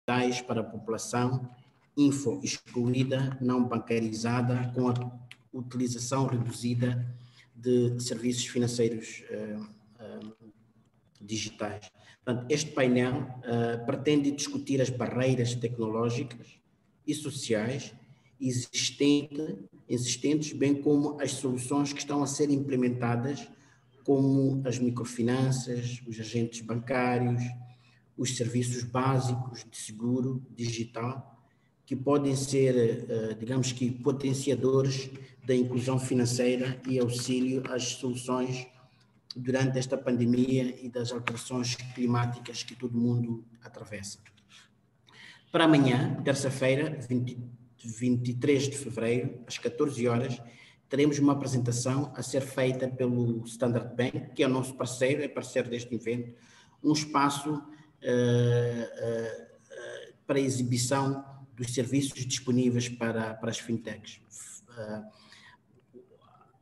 digitais para a população, info excluída, não bancarizada, com a utilização reduzida de serviços financeiros digitais. Portanto, este painel pretende discutir as barreiras tecnológicas e sociais existentes, bem como as soluções que estão a ser implementadas, como as microfinanças, os agentes bancários, os serviços básicos de seguro digital, que podem ser, digamos que, potenciadores da inclusão financeira e auxílio às soluções durante esta pandemia e das alterações climáticas que todo mundo atravessa. Para amanhã, terça-feira, 23 de fevereiro, às 14 horas, teremos uma apresentação a ser feita pelo Standard Bank, que é o nosso parceiro, é parceiro deste evento, um espaço para exibição dos serviços disponíveis para as fintechs.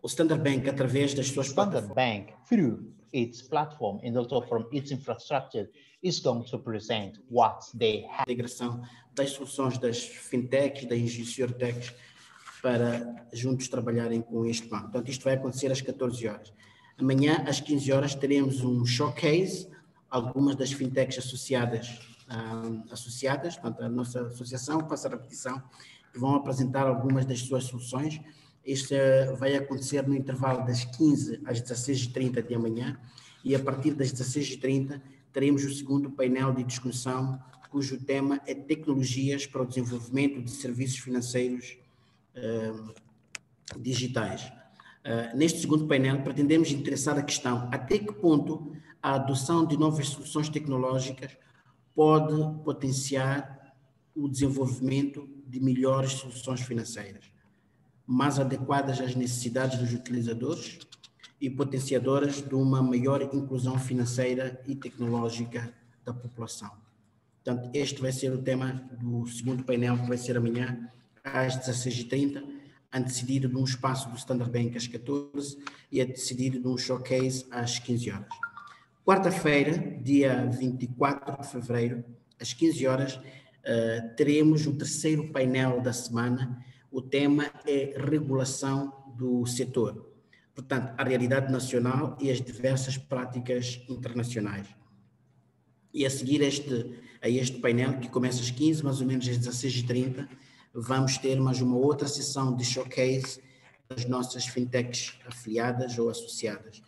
O Standard Bank, através das suas Standard Bank, through its platform and also from its infrastructure, is going to present what they have. Integração das soluções das fintechs, das insurtechs, para juntos trabalharem com este banco. Portanto, isto vai acontecer às 14 horas. Amanhã, às 15 horas, teremos um showcase, algumas das fintechs associadas, portanto, a nossa associação, passa a repetição, que vão apresentar algumas das suas soluções. Este vai acontecer no intervalo das 15 às 16h30 de amanhã, e a partir das 16h30 teremos o segundo painel de discussão, cujo tema é tecnologias para o desenvolvimento de serviços financeiros digitais. Neste segundo painel, pretendemos interessar a questão até que ponto a adoção de novas soluções tecnológicas pode potenciar o desenvolvimento de melhores soluções financeiras, mais adequadas às necessidades dos utilizadores e potenciadoras de uma maior inclusão financeira e tecnológica da população. Portanto, este vai ser o tema do segundo painel, que vai ser amanhã às 16h30, antecedido de um espaço do Standard Bank às 14h e antecedido de um showcase às 15 horas. Quarta-feira, dia 24 de fevereiro, às 15 horas, teremos o terceiro painel da semana. O tema é regulação do setor. Portanto, a realidade nacional e as diversas práticas internacionais. E a seguir a este painel, que começa às 15, mais ou menos às 16h30, vamos ter mais uma outra sessão de showcase das nossas fintechs afiliadas ou associadas.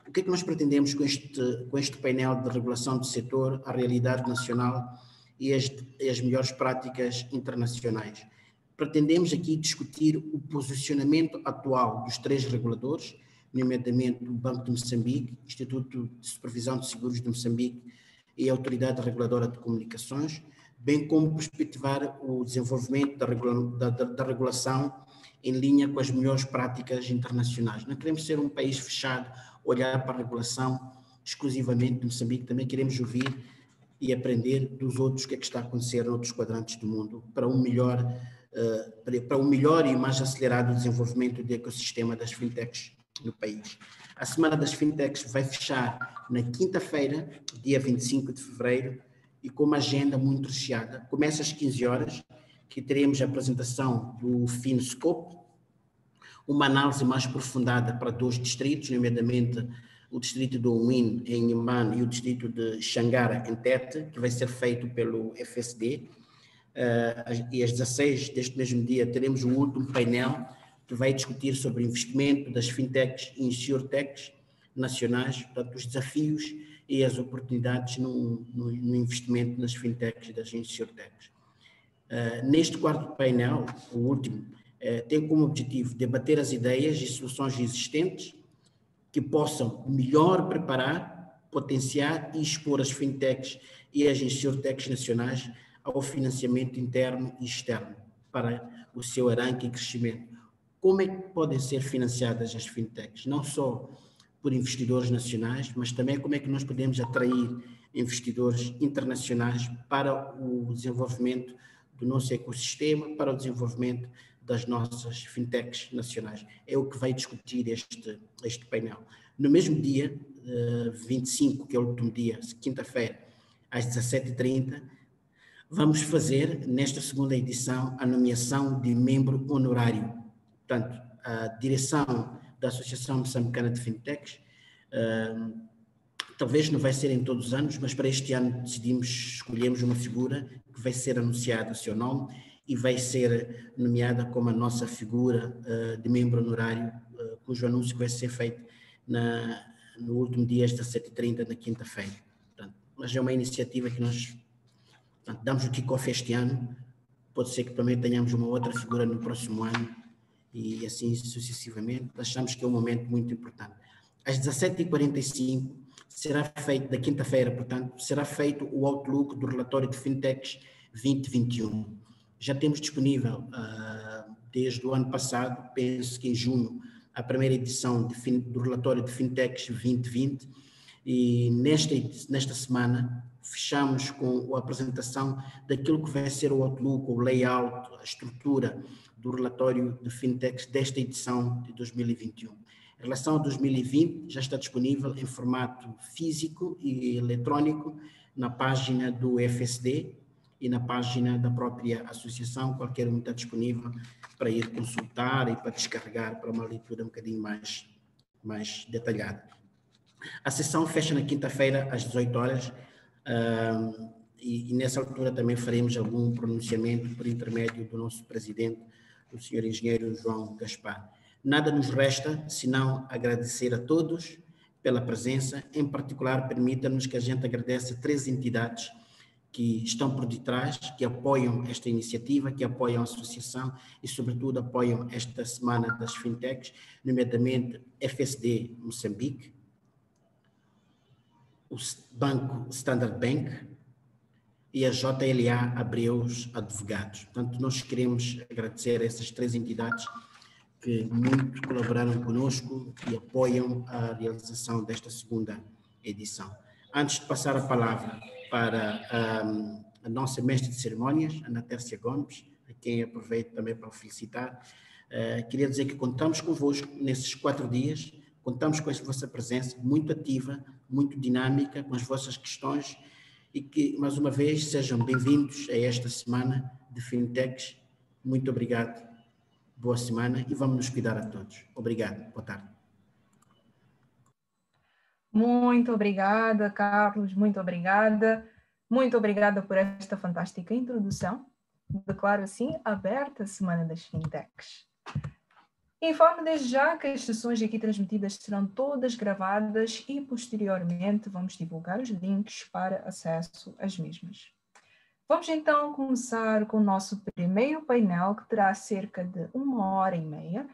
O que é que nós pretendemos com este painel de regulação do setor, a realidade nacional e as melhores práticas internacionais? Pretendemos aqui discutir o posicionamento atual dos três reguladores, nomeadamente o Banco de Moçambique, Instituto de Supervisão de Seguros de Moçambique e a Autoridade Reguladora de Comunicações, bem como perspectivar o desenvolvimento da regulação em linha com as melhores práticas internacionais. Não queremos ser um país fechado, olhar para a regulação exclusivamente de Moçambique, também queremos ouvir e aprender dos outros o que é que está a acontecer em outros quadrantes do mundo, para um melhor e mais acelerado desenvolvimento do ecossistema das fintechs no país. A Semana das Fintechs vai fechar na quinta-feira, dia 25 de fevereiro, e com uma agenda muito recheada. Começa às 15 horas, que teremos a apresentação do FinScope, uma análise mais aprofundada para dois distritos, nomeadamente o distrito do Uin, em Inhambane, e o distrito de Xangara, em Tete, que vai ser feito pelo FSD. E às 16 deste mesmo dia teremos um último painel que vai discutir sobre o investimento das fintechs e insurtechs nacionais, portanto, os desafios e as oportunidades no investimento nas fintechs e das insurtechs. Neste quarto painel, o último, tem como objetivo debater as ideias e soluções existentes que possam melhor preparar, potenciar e expor as fintechs e as insurtechs nacionais ao financiamento interno e externo para o seu arranque e crescimento. Como é que podem ser financiadas as fintechs? Não só por investidores nacionais, mas também como é que nós podemos atrair investidores internacionais para o desenvolvimento do nosso ecossistema, para o desenvolvimento das nossas fintechs nacionais. É o que vai discutir este painel. No mesmo dia, 25, que é o último dia, quinta-feira, às 17h30, Vamos fazer, nesta segunda edição, a nomeação de membro honorário. Portanto, a direção da Associação Moçambicana de Fintechs, talvez não vai ser em todos os anos, mas para este ano escolhemos uma figura que vai ser anunciado o seu nome e vai ser nomeada como a nossa figura de membro honorário, cujo anúncio vai ser feito no último dia, às 17h30, na quinta-feira. Mas é uma iniciativa que nós damos o kick-off este ano, pode ser que também tenhamos uma outra figura no próximo ano e assim sucessivamente. Achamos que é um momento muito importante. Às 17h45 será feito, da quinta-feira, portanto, será feito o outlook do relatório de Fintechs 2021. Já temos disponível, desde o ano passado, penso que em junho, a primeira edição do relatório de Fintechs 2020, e nesta semana fechamos com a apresentação daquilo que vai ser o outlook, o layout, a estrutura do relatório de Fintechs desta edição de 2021. Em relação a 2020, já está disponível em formato físico e eletrónico na página do FSD e na página da própria associação. Qualquer um está disponível para ir consultar e para descarregar para uma leitura um bocadinho mais detalhada. A sessão fecha na quinta-feira às 18h e nessa altura também faremos algum pronunciamento por intermédio do nosso presidente, o senhor engenheiro João Gaspar. Nada nos resta senão agradecer a todos pela presença. Em particular, permita-nos que a gente agradeça 3 entidades que estão por detrás, que apoiam esta iniciativa, que apoiam a associação e, sobretudo, apoiam esta Semana das Fintechs, nomeadamente FSD Moçambique, o Banco Standard Bank e a JLA Abreus Advogados. Portanto, nós queremos agradecer a essas 3 entidades que muito colaboraram conosco e apoiam a realização desta segunda edição. Antes de passar a palavra para a nossa mestre de cerimônias, Ana Tércia Gomes, a quem aproveito também para felicitar, queria dizer que contamos convosco nesses 4 dias, contamos com a vossa presença muito ativa, muito dinâmica, com as vossas questões e que, mais uma vez, sejam bem-vindos a esta semana de Fintechs. Muito obrigado, boa semana e vamos nos cuidar a todos. Obrigado, boa tarde. Muito obrigada, Carlos, muito obrigada. Muito obrigada por esta fantástica introdução. Declaro assim aberta a Semana das Fintechs. Informo desde já que as sessões aqui transmitidas serão todas gravadas e posteriormente vamos divulgar os links para acesso às mesmas. Vamos então começar com o nosso primeiro painel, que terá cerca de 1h30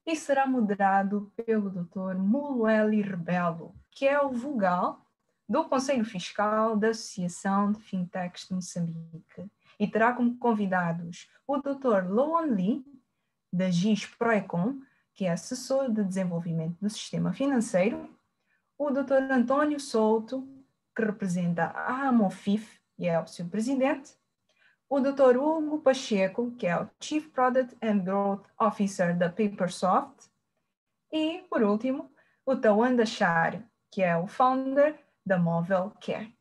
e será moderado pelo Dr. Mulueli Rebelo, que é o vogal do Conselho Fiscal da Associação de Fintechs de Moçambique. E terá como convidados o Dr. Loan Lee, da GIS Proecon, que é assessor de desenvolvimento do sistema financeiro, o Dr. António Souto, que representa a Amofif e é o seu presidente, o Dr. Hugo Pacheco, que é o Chief Product and Growth Officer da Papersoft, e, por último, o Tawanda Shar, que é o founder da Móvel Care.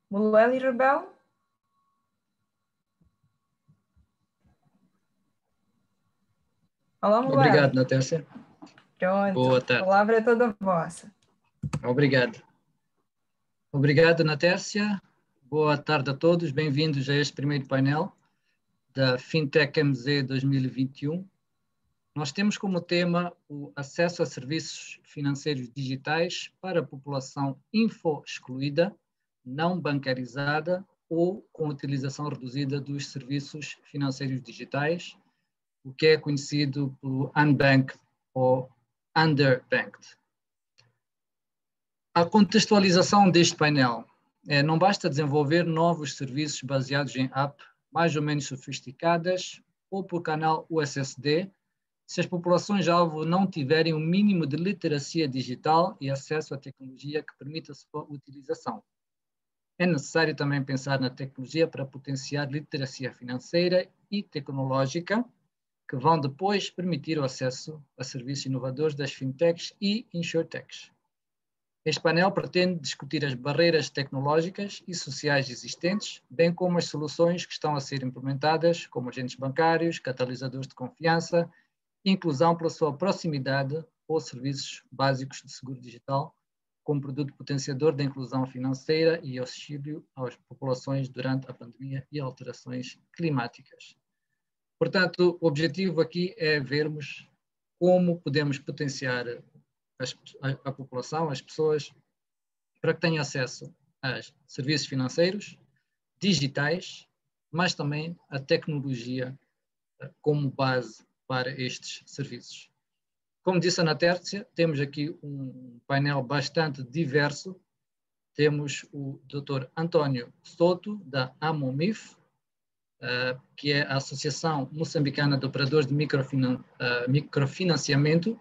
Mulueli Rebelo. Olá, Mulueli. Obrigado, Natércia. Pronto, boa tarde. A palavra é toda vossa. Obrigado. Obrigado, Natércia. Boa tarde a todos. Bem-vindos a este primeiro painel da Fintech MZ 2021. Nós temos como tema o acesso a serviços financeiros digitais para a população info-excluída, não bancarizada ou com utilização reduzida dos serviços financeiros digitais, o que é conhecido por unbanked ou underbanked. A contextualização deste painel não basta desenvolver novos serviços baseados em app mais ou menos sofisticadas ou por canal USSD, se as populações-alvo não tiverem o mínimo de literacia digital e acesso à tecnologia que permita a sua utilização. É necessário também pensar na tecnologia para potenciar literacia financeira e tecnológica, que vão depois permitir o acesso a serviços inovadores das fintechs e insurtechs. Este painel pretende discutir as barreiras tecnológicas e sociais existentes, bem como as soluções que estão a ser implementadas, como agentes bancários, catalisadores de confiança, inclusão pela sua proximidade ou serviços básicos de seguro digital, como produto potenciador da inclusão financeira e auxílio às populações durante a pandemia e alterações climáticas. Portanto, o objetivo aqui é vermos como podemos potenciar a população, as pessoas, para que tenham acesso a serviços financeiros, digitais, mas também a tecnologia como base para estes serviços. Como disse a Ana Tércia, temos aqui um painel bastante diverso. Temos o Dr. António Soto, da AMOMIF, que é a Associação Moçambicana de Operadores de Microfinanciamento.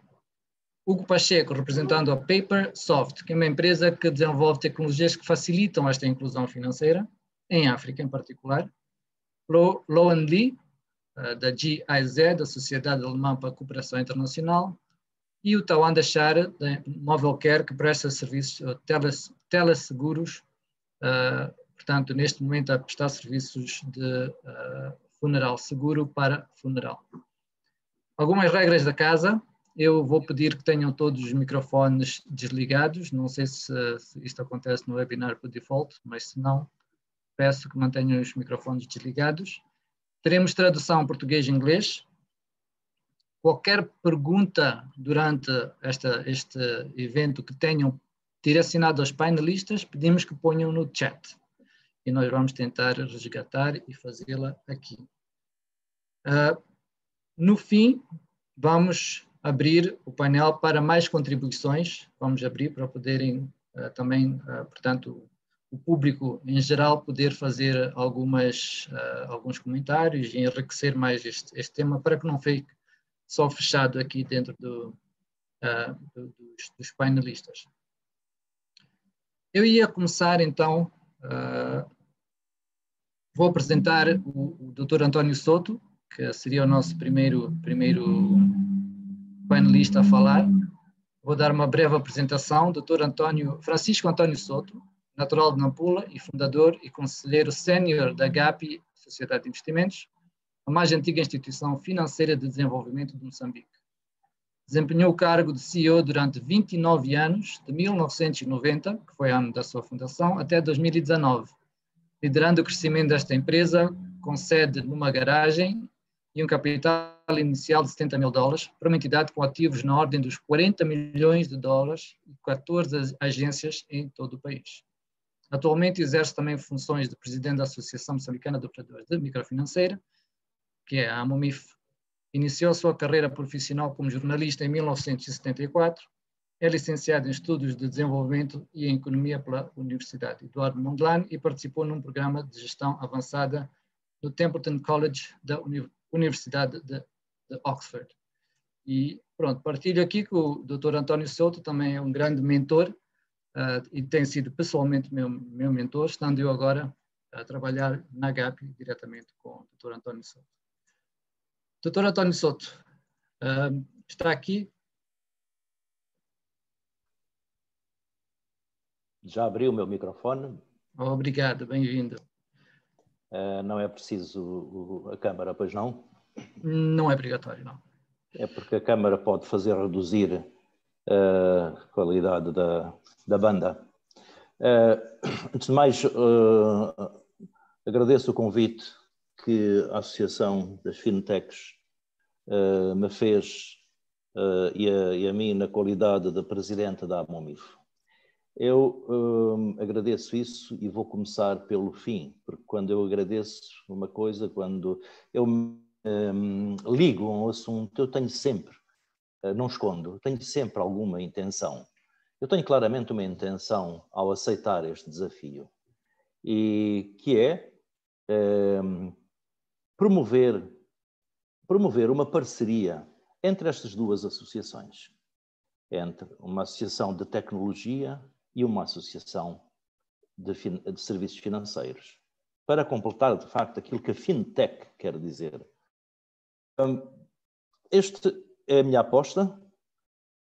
Hugo Pacheco, representando a PaperSoft, que é uma empresa que desenvolve tecnologias que facilitam esta inclusão financeira, em África em particular. Loan Lee, da GIZ, da Sociedade Alemã para a Cooperação Internacional. E o Tawanda Shara, da Movelcare, que presta serviços teleseguros, portanto, neste momento a prestar serviços de funeral, seguro para funeral. Algumas regras da casa. Eu vou pedir que tenham todos os microfones desligados. Não sei se isto acontece no webinar por default, mas se não, peço que mantenham os microfones desligados. Teremos tradução português e inglês. Qualquer pergunta durante este evento que tenham direcionado aos painelistas, pedimos que ponham no chat. E nós vamos tentar resgatar e fazê-la aqui. No fim, vamos abrir o painel para mais contribuições. Vamos abrir para poderem também, portanto, o público em geral poder fazer alguns comentários e enriquecer mais este tema, para que não fique só fechado aqui dentro dos painelistas. Eu ia começar então, vou apresentar o Dr. António Soto, que seria o nosso primeiro painelista a falar. Vou dar uma breve apresentação. Dr. Francisco António Soto, natural de Nampula e fundador e conselheiro sénior da GAPI, Sociedade de Investimentos, a mais antiga instituição financeira de desenvolvimento de Moçambique. Desempenhou o cargo de CEO durante 29 anos, de 1990, que foi o ano da sua fundação, até 2019, liderando o crescimento desta empresa, com sede numa garagem e um capital inicial de $70 mil, para uma entidade com ativos na ordem dos $40 milhões e 14 agências em todo o país. Atualmente exerce também funções de presidente da Associação Moçambicana de Operadores de Microfinanceira, que é a AMOMIF. Iniciou sua carreira profissional como jornalista em 1974, é licenciado em Estudos de Desenvolvimento e em Economia pela Universidade Eduardo Mondlane e participou num programa de gestão avançada no Templeton College da Universidade de Oxford. E pronto, partilho aqui que o Dr. António Soto também é um grande mentor e tem sido pessoalmente meu mentor, estando eu agora a trabalhar na GAPI diretamente com o Dr. António Soto. Dr. António Soto, está aqui? Já abri o meu microfone. Obrigado, bem-vindo. Não é preciso a câmara, pois não? Não é obrigatório, não. É porque a câmara pode fazer reduzir a qualidade da banda. Antes de mais, agradeço o convite que a Associação das Fintechs me fez e a mim na qualidade de presidente da AMOMIF. Eu agradeço isso e vou começar pelo fim, porque quando eu agradeço uma coisa, quando eu ligo a um assunto, eu tenho sempre, não escondo, tenho sempre alguma intenção. Eu tenho claramente uma intenção ao aceitar este desafio, e que é promover uma parceria entre estas duas associações, entre uma associação de tecnologia e uma associação de serviços financeiros, para completar, de facto, aquilo que a fintech quer dizer. Esta é a minha aposta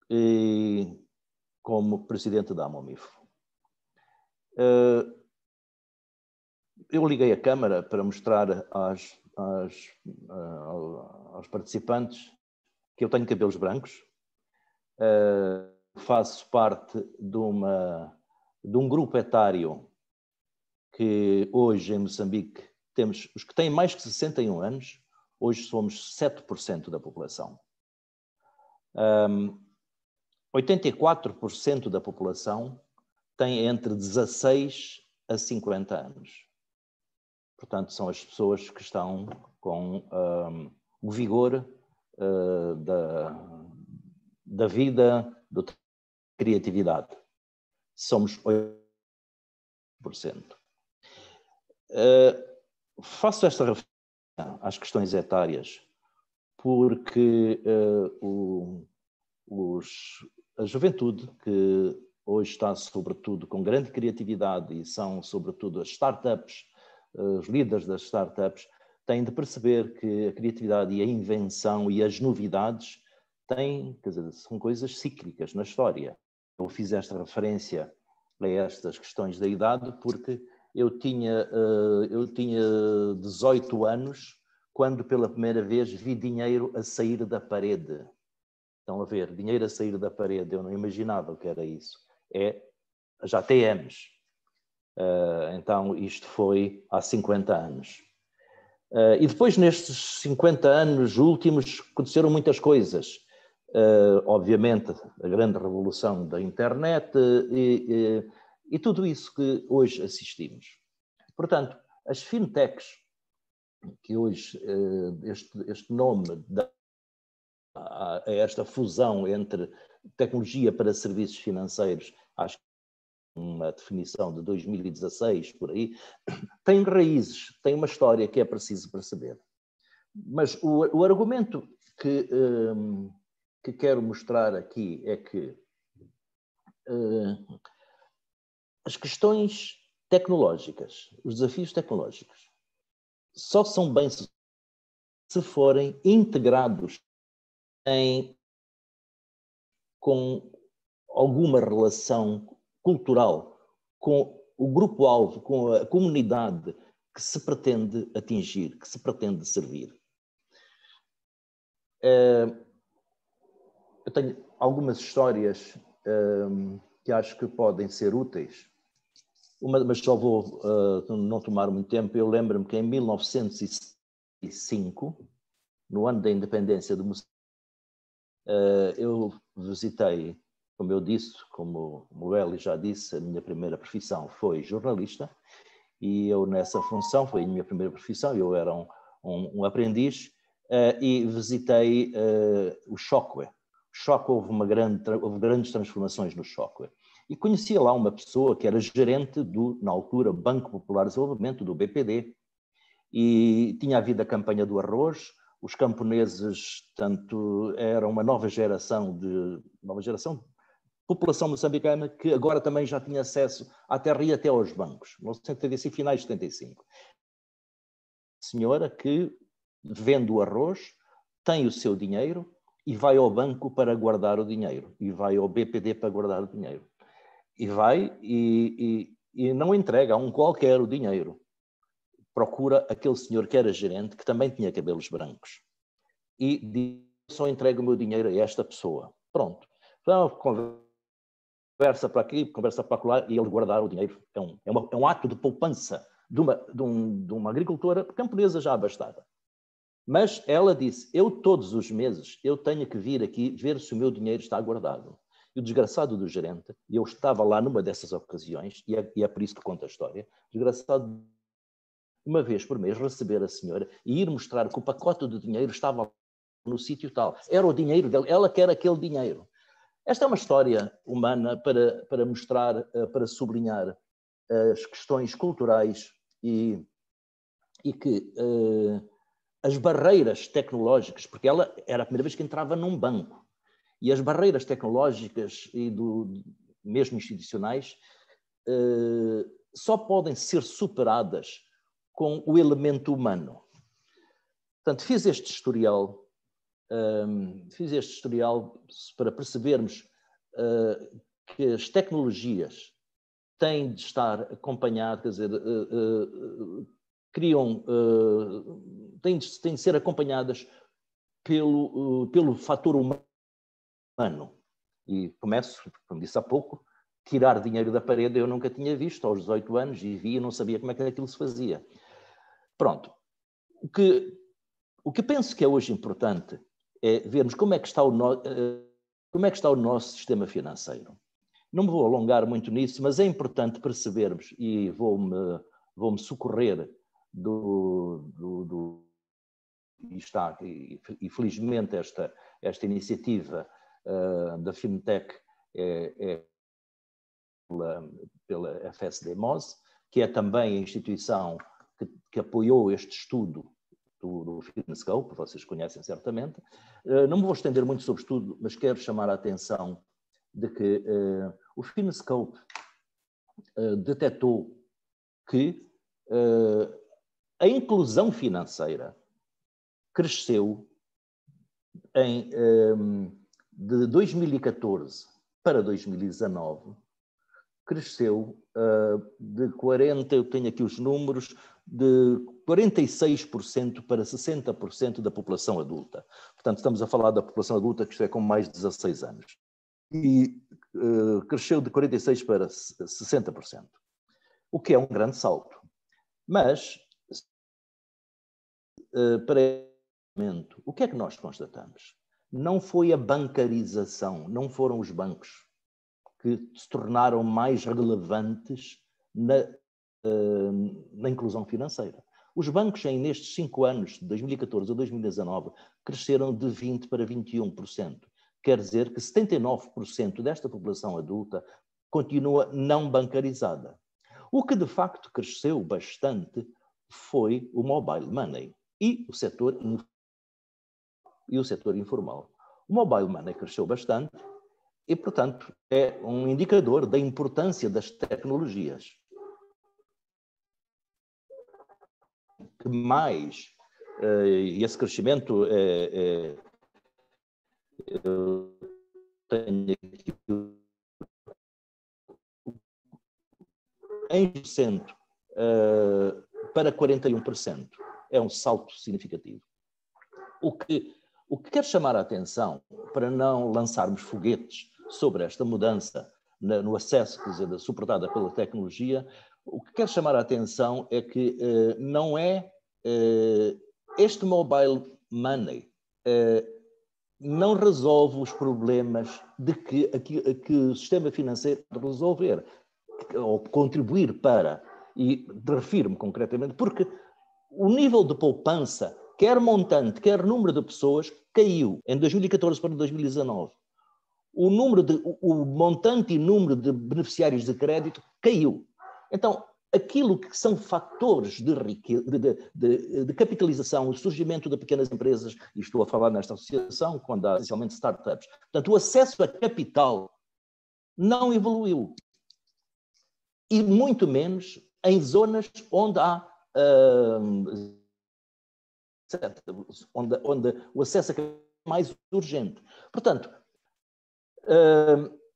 e como presidente da Amomifo. Eu liguei a câmara para mostrar aos participantes que eu tenho cabelos brancos, faço parte de um grupo etário que hoje em Moçambique temos, os que têm mais de 61 anos, hoje somos 7% da população. 84% da população tem entre 16 a 50 anos. Portanto, são as pessoas que estão com o vigor da vida, da criatividade. Somos 8%. Faço esta referência às questões etárias porque a juventude, que hoje está sobretudo com grande criatividade e são sobretudo as startups, os líderes das startups, têm de perceber que a criatividade e a invenção e as novidades são coisas cíclicas na história. Eu fiz esta referência a estas questões da idade porque eu tinha 18 anos quando pela primeira vez vi dinheiro a sair da parede. Estão a ver, dinheiro a sair da parede, eu não imaginava o que era isso. É as ATMs. Então isto foi há 50 anos. E depois nestes 50 anos últimos aconteceram muitas coisas. Obviamente a grande revolução da internet e tudo isso que hoje assistimos. Portanto, as fintechs, que hoje este nome dá a esta fusão entre tecnologia para serviços financeiros, acho que uma definição de 2016, por aí, tem raízes, tem uma história que é preciso perceber. Mas o argumento que quero mostrar aqui é que as questões tecnológicas, os desafios tecnológicos, só são bem-sucedidos se forem integrados com alguma relação cultural, com o grupo-alvo, com a comunidade que se pretende atingir, que se pretende servir. Eu tenho algumas histórias que acho que podem ser úteis, mas só vou não tomar muito tempo. Eu lembro-me que em 1905, no ano da independência de Moçambique, eu visitei, como eu disse, como o Eli já disse, a minha primeira profissão foi jornalista, e eu nessa função, foi a minha primeira profissão, eu era um aprendiz, e visitei o Chokwe. Houve grandes transformações no Chokwe. E conhecia lá uma pessoa que era gerente na altura, Banco Popular de Desenvolvimento, do BPD, e tinha havido a campanha do arroz. Os camponeses, tanto era uma nova geração, população moçambicana, que agora também já tinha acesso à terra e até aos bancos, no 75, finais de 75. Senhora que vende o arroz, tem o seu dinheiro e vai ao banco para guardar o dinheiro, e vai ao BPD para guardar o dinheiro. E vai e não entrega a um qualquer o dinheiro. Procura aquele senhor que era gerente, que também tinha cabelos brancos, e diz: só entrego o meu dinheiro a esta pessoa. Pronto. Então, conversa para aqui, conversa para lá, e ele guardar o dinheiro. É um ato de poupança de uma agricultora camponesa já abastada. Mas ela disse: eu todos os meses eu tenho que vir aqui ver se o meu dinheiro está guardado. E o desgraçado do gerente, e eu estava lá numa dessas ocasiões, e é por isso que conta a história, o desgraçado, uma vez por mês, receber a senhora e ir mostrar que o pacote de dinheiro estava no sítio tal. Era o dinheiro dela, ela quer aquele dinheiro. Esta é uma história humana para mostrar, para sublinhar as questões culturais e que as barreiras tecnológicas, porque ela era a primeira vez que entrava num banco, e as barreiras tecnológicas e mesmo institucionais só podem ser superadas com o elemento humano. Portanto, fiz este historial para percebermos que as tecnologias têm de estar acompanhadas, quer dizer, têm de ser acompanhadas pelo fator humano. E começo, como disse há pouco, tirar dinheiro da parede eu nunca tinha visto aos 18 anos e vi e não sabia como é que aquilo se fazia. Pronto. O que penso que é hoje importante é vermos como é que está o nosso sistema financeiro. Não me vou alongar muito nisso, mas é importante percebermos, e vou-me socorrer e felizmente esta iniciativa da FinTech é pela FSD-MOS, que é também a instituição que apoiou este estudo do FinScope, vocês conhecem certamente. Não me vou estender muito sobre o estudo, mas quero chamar a atenção de que o FinScope detectou que a inclusão financeira cresceu de 2014 para 2019, cresceu de 40%, eu tenho aqui os números, de 46% para 60% da população adulta. Portanto, estamos a falar da população adulta que é com mais de 16 anos. E cresceu de 46% para 60%, o que é um grande salto. Mas, para esse momento, o que é que nós constatamos? Não foi a bancarização, não foram os bancos que se tornaram mais relevantes na inclusão financeira. Os bancos, nestes 5 anos, de 2014 a 2019, cresceram de 20% para 21%. Quer dizer que 79% desta população adulta continua não bancarizada. O que de facto cresceu bastante foi o mobile money e o setor informal. O mobile money cresceu bastante e, portanto, é um indicador da importância das tecnologias. Que mais, e esse crescimento eu tenho aqui em 100% para 41%. É um salto significativo. O que quero chamar a atenção, para não lançarmos foguetes sobre esta mudança no acesso, quer dizer, suportada pela tecnologia, o que quero chamar a atenção é que não é este mobile money não resolve os problemas de que o sistema financeiro pode resolver ou contribuir para, e refiro-me concretamente, porque o nível de poupança, quer montante, quer número de pessoas, caiu em 2014 para 2019. O montante e número de beneficiários de crédito caiu. Então, aquilo que são fatores de capitalização, o surgimento de pequenas empresas, e estou a falar nesta associação, quando há essencialmente startups, portanto, o acesso a capital não evoluiu. E muito menos em zonas onde há onde o acesso a capital é mais urgente. Portanto,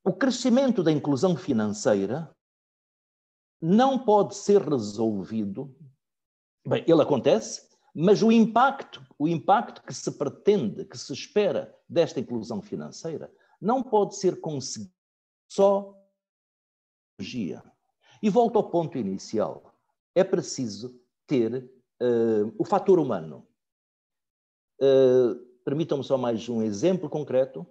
o crescimento da inclusão financeira não pode ser resolvido. Bem, ele acontece, mas o impacto que se pretende, que se espera desta inclusão financeira, não pode ser conseguido só com tecnologia. E volto ao ponto inicial. É preciso ter o fator humano. Permitam-me só mais um exemplo concreto,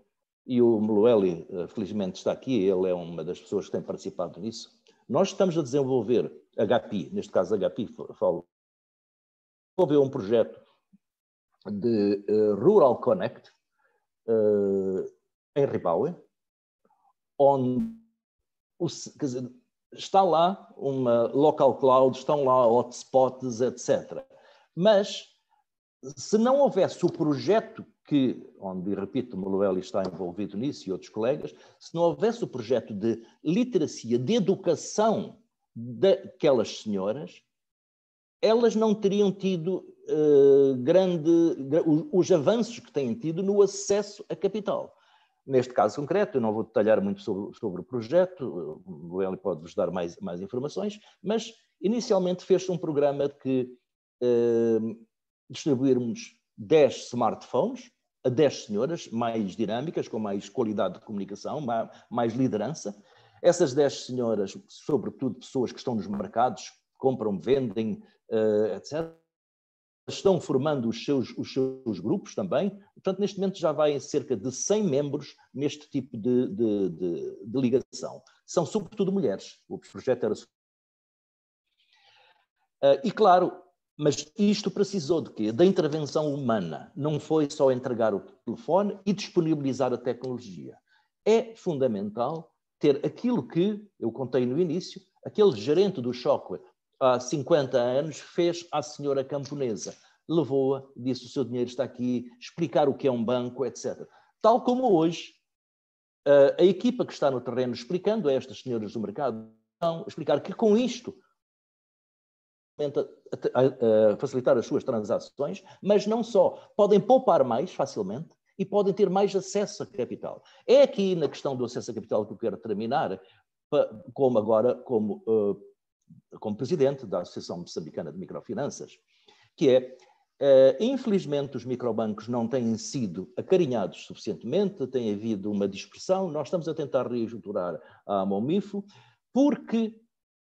e o Melueli, felizmente, está aqui, ele é uma das pessoas que tem participado nisso. Nós estamos a desenvolver, HPI, neste caso HPI, desenvolveu um projeto de Rural Connect em Ribaue, onde quer dizer, está lá uma local cloud, estão lá hotspots, etc. Mas, se não houvesse o projeto onde, repito, o Melueli está envolvido nisso e outros colegas, se não houvesse o projeto de literacia, de educação daquelas senhoras, elas não teriam tido os avanços que têm tido no acesso a capital. Neste caso concreto, eu não vou detalhar muito sobre o projeto, o Hélio pode-vos dar mais informações, mas inicialmente fez-se um programa que distribuirmos 10 smartphones a 10 senhoras mais dinâmicas, com mais qualidade de comunicação, mais liderança. Essas 10 senhoras, sobretudo pessoas que estão nos mercados, compram, vendem, etc., estão formando os seus grupos também. Portanto, neste momento já vai em cerca de 100 membros neste tipo de ligação. São sobretudo mulheres. O projeto era... e claro, mas isto precisou de quê? Da intervenção humana. Não foi só entregar o telefone e disponibilizar a tecnologia. É fundamental ter aquilo que eu contei no início, aquele gerente do Shockwave, há 50 anos, fez à senhora camponesa. Levou-a, disse: o seu dinheiro está aqui, explicar o que é um banco, etc. Tal como hoje, a equipa que está no terreno explicando a estas senhoras do mercado, explicar que com isto facilitar as suas transações, mas não só, podem poupar mais facilmente e podem ter mais acesso a capital. É aqui na questão do acesso a capital que eu quero terminar, como presidente da Associação Moçambicana de Microfinanças, que é, infelizmente, os microbancos não têm sido acarinhados suficientemente, tem havido uma dispersão. Nós estamos a tentar reestruturar a Momifo, porque,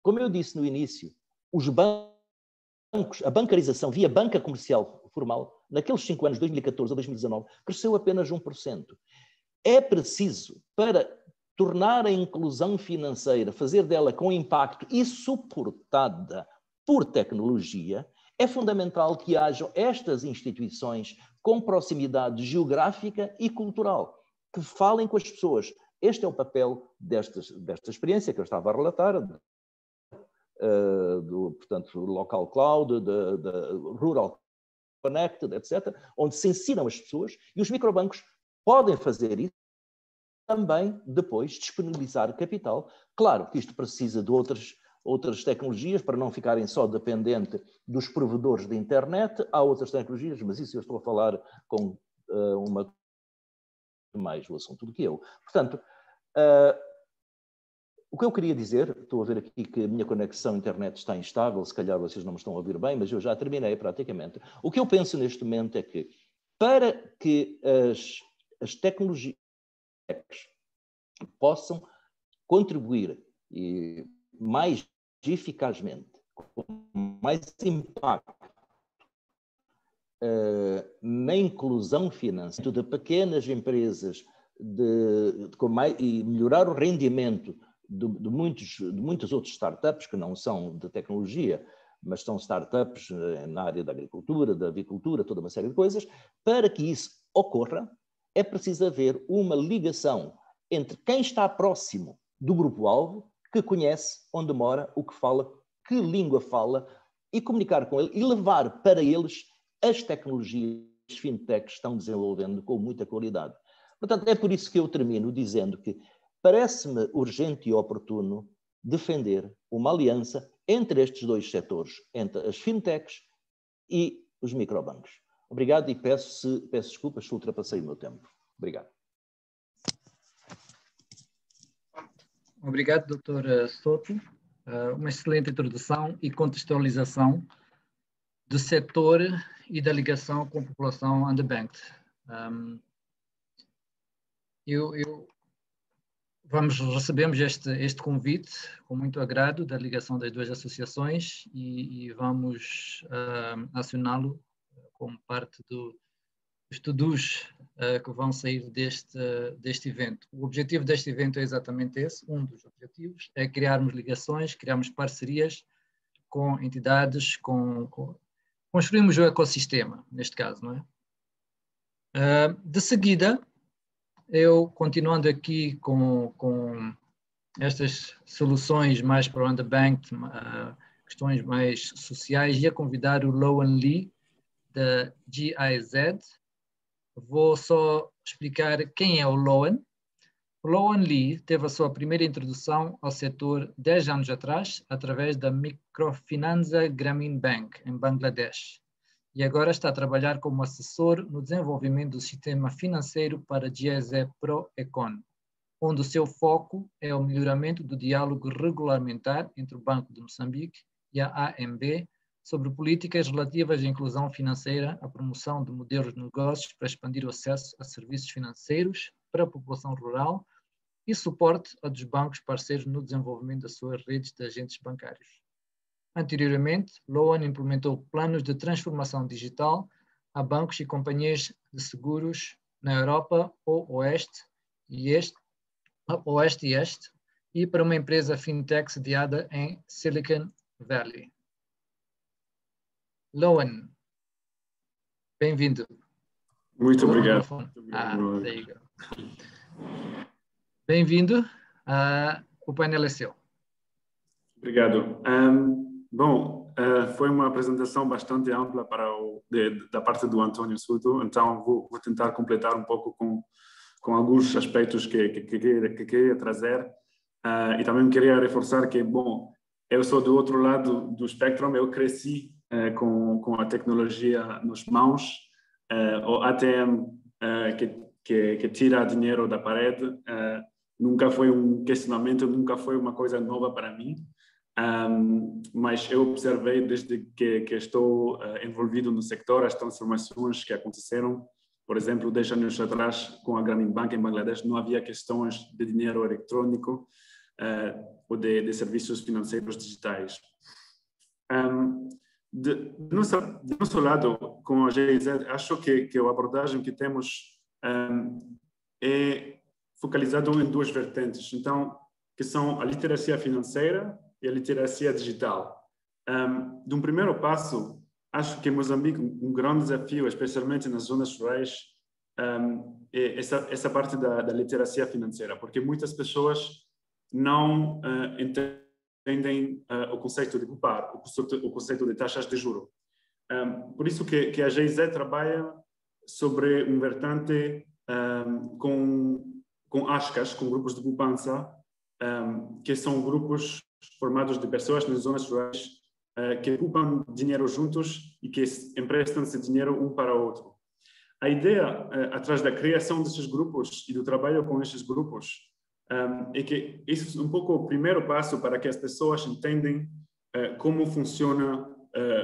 como eu disse no início, os bancos, a bancarização via banca comercial formal, naqueles 5 anos, 2014 a 2019, cresceu apenas 1%. É preciso, para tornar a inclusão financeira, fazer dela com impacto e suportada por tecnologia, é fundamental que hajam estas instituições com proximidade geográfica e cultural, que falem com as pessoas. Este é o papel desta experiência que eu estava a relatar, portanto, Local Cloud, Rural Connected, etc., onde se ensinam as pessoas, e os microbancos podem fazer isso também depois disponibilizar capital. Claro que isto precisa de outras tecnologias para não ficarem só dependentes dos provedores de internet. Há outras tecnologias, mas isso eu estou a falar com uma mais o assunto do que eu. Portanto, o que eu queria dizer, estou a ver aqui que a minha conexão à internet está instável, se calhar vocês não me estão a ouvir bem, mas eu já terminei praticamente. O que eu penso neste momento é que, para que as tecnologias possam contribuir mais eficazmente, com mais impacto na inclusão financeira de pequenas empresas e melhorar o rendimento de muitos outros startups que não são de tecnologia, mas são startups na área da agricultura, da avicultura, toda uma série de coisas. Para que isso ocorra, é preciso haver uma ligação entre quem está próximo do grupo-alvo, que conhece onde mora, o que fala, que língua fala, e comunicar com ele e levar para eles as tecnologias que as fintechs estão desenvolvendo com muita qualidade. Portanto, é por isso que eu termino dizendo que parece-me urgente e oportuno defender uma aliança entre estes dois setores, entre as fintechs e os microbancos. Obrigado e peço desculpas se ultrapassei o meu tempo. Obrigado. Obrigado, Dr. Soto. Uma excelente introdução e contextualização do setor e da ligação com a população underbanked. Recebemos este convite com muito agrado da ligação das duas associações e vamos acioná-lo como parte dos estudos que vão sair deste evento. O objetivo deste evento é exatamente esse, um dos objetivos, é criarmos ligações, criarmos parcerias com entidades, construirmos o ecossistema, neste caso, não é? De seguida, eu, continuando aqui com estas soluções mais para o underbanked, questões mais sociais, ia convidar o Loan Lee, da GIZ. Vou só explicar quem é o Loan. O Loan Lee teve a sua primeira introdução ao setor 10 anos atrás, através da Microfinanza Grameen Bank, em Bangladesh. e agora está a trabalhar como assessor no desenvolvimento do sistema financeiro para GIESE Pro Econ, onde o seu foco é o melhoramento do diálogo regulamentar entre o Banco de Moçambique e a AMB sobre políticas relativas à inclusão financeira, a promoção de modelos de negócios para expandir o acesso a serviços financeiros para a população rural e suporte a dos bancos parceiros no desenvolvimento das suas redes de agentes bancários. Anteriormente, Loan implementou planos de transformação digital a bancos e companhias de seguros na Europa, Oeste e Este, e para uma empresa fintech sediada em Silicon Valley. Loan, bem-vindo. Muito obrigado. There you go. Bem-vindo. O painel é seu. Obrigado. Foi uma apresentação bastante ampla da parte do Antônio Souto, então vou tentar completar um pouco com alguns aspectos que queria trazer. E também queria reforçar que, eu sou do outro lado do espectro, eu cresci com a tecnologia nas mãos, o ATM que tira dinheiro da parede, nunca foi um questionamento, nunca foi uma coisa nova para mim, mas eu observei desde que estou envolvido no sector as transformações que aconteceram. Por exemplo, 10 anos atrás, com a Grameen Bank em Bangladesh, não havia questões de dinheiro eletrônico ou de serviços financeiros digitais. Do nosso lado, com a GIZ, acho que a abordagem que temos é focalizada em duas vertentes, então, que são a literacia financeira e a literacia digital. De um primeiro passo, acho que em Moçambique um grande desafio, especialmente nas zonas rurais, é essa parte da literacia financeira, porque muitas pessoas não entendem o conceito de poupar, o conceito de taxas de juros. Por isso que a GIZ trabalha sobre um vertente com ASCAs, com grupos de poupança, que são grupos formados de pessoas nas zonas rurais que poupam dinheiro juntos e que emprestam esse dinheiro um para o outro. A ideia atrás da criação desses grupos e do trabalho com esses grupos é que isso é um pouco o primeiro passo para que as pessoas entendam como funciona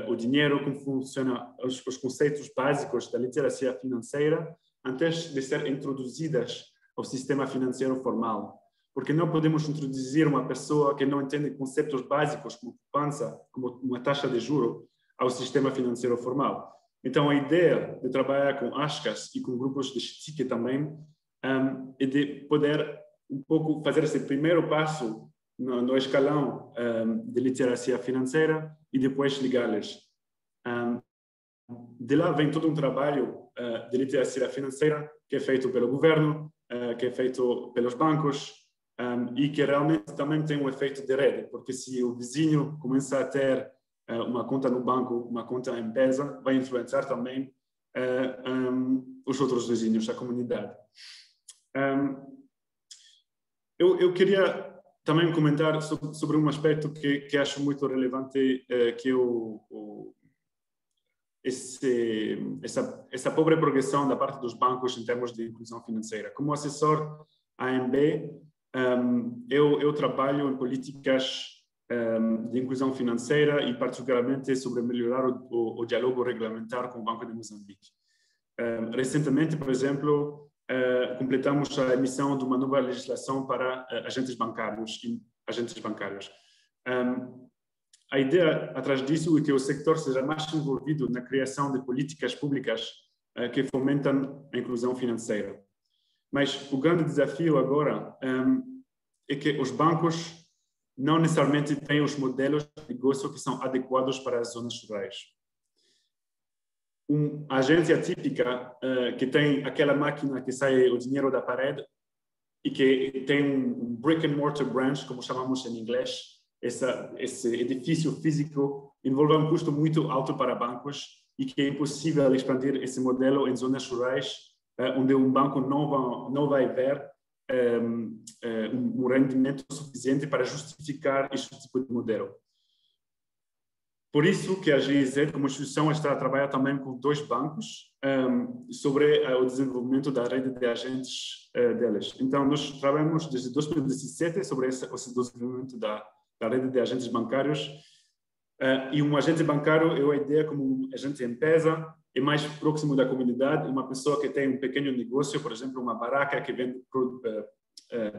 o dinheiro, como funcionam os conceitos básicos da literacia financeira antes de ser introduzidas ao sistema financeiro formal. Porque não podemos introduzir uma pessoa que não entende conceitos básicos como poupança, como uma taxa de juros, ao sistema financeiro formal. Então, a ideia de trabalhar com ASCAs e com grupos de chique também é de poder um pouco fazer esse primeiro passo no escalão de literacia financeira e depois ligá-las. De lá vem todo um trabalho de literacia financeira que é feito pelo governo, que é feito pelos bancos, e que realmente também tem um efeito de rede, porque se o vizinho começa a ter uma conta no banco, uma conta em empresa, vai influenciar também os outros vizinhos da comunidade. Eu queria também comentar sobre um aspecto que acho muito relevante, que essa pobre progressão da parte dos bancos em termos de inclusão financeira. Como assessor AMB, eu trabalho em políticas de inclusão financeira e particularmente sobre melhorar o diálogo regulamentar com o Banco de Moçambique. Recentemente, por exemplo, completamos a emissão de uma nova legislação para agentes bancários. A ideia atrás disso é que o sector seja mais envolvido na criação de políticas públicas que fomentam a inclusão financeira. Mas o grande desafio agora é que os bancos não necessariamente têm os modelos de negócio que são adequados para as zonas rurais. Uma agência típica que tem aquela máquina que sai o dinheiro da parede e que tem um brick and mortar branch, como chamamos em inglês, esse edifício físico envolve um custo muito alto para bancos e que é impossível expandir esse modelo em zonas rurais onde um banco não vai ver um rendimento suficiente para justificar esse tipo de modelo. Por isso que a GIZ, como instituição, está a trabalhar também com 2 bancos sobre o desenvolvimento da rede de agentes deles. Então, nós trabalhamos desde 2017 sobre esse desenvolvimento da rede de agentes bancários. E um agente bancário, eu a ideia como um agente empresa, é mais próximo da comunidade, uma pessoa que tem um pequeno negócio, por exemplo, uma barraca que vende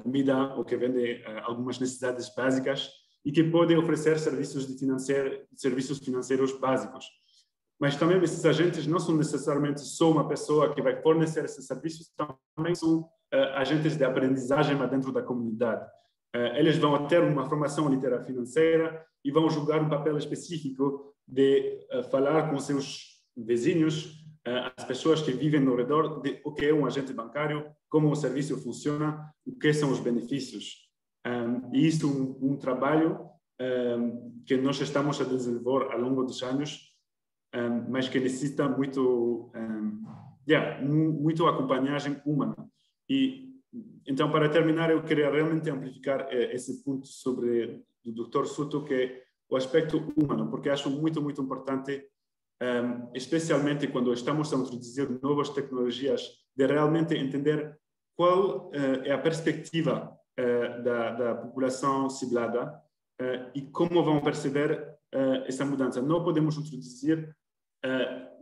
comida ou que vende algumas necessidades básicas e que pode oferecer serviços financeiros básicos. Mas também esses agentes não são necessariamente só uma pessoa que vai fornecer esses serviços, também são agentes de aprendizagem lá dentro da comunidade. Eles vão ter uma formação literária financeira e vão jogar um papel específico de falar com seus vizinhos, as pessoas que vivem no redor, de o que é um agente bancário, como o serviço funciona, o que são os benefícios. E isso é um trabalho que nós estamos a desenvolver ao longo dos anos, mas que necessita muito acompanhagem humana. E então, para terminar, eu queria realmente amplificar esse ponto sobre o Dr. Souto, que é o aspecto humano, porque acho muito importante, especialmente quando estamos a introduzir novas tecnologias, de realmente entender qual é a perspectiva da população ciblada e como vão perceber essa mudança. Não podemos introduzir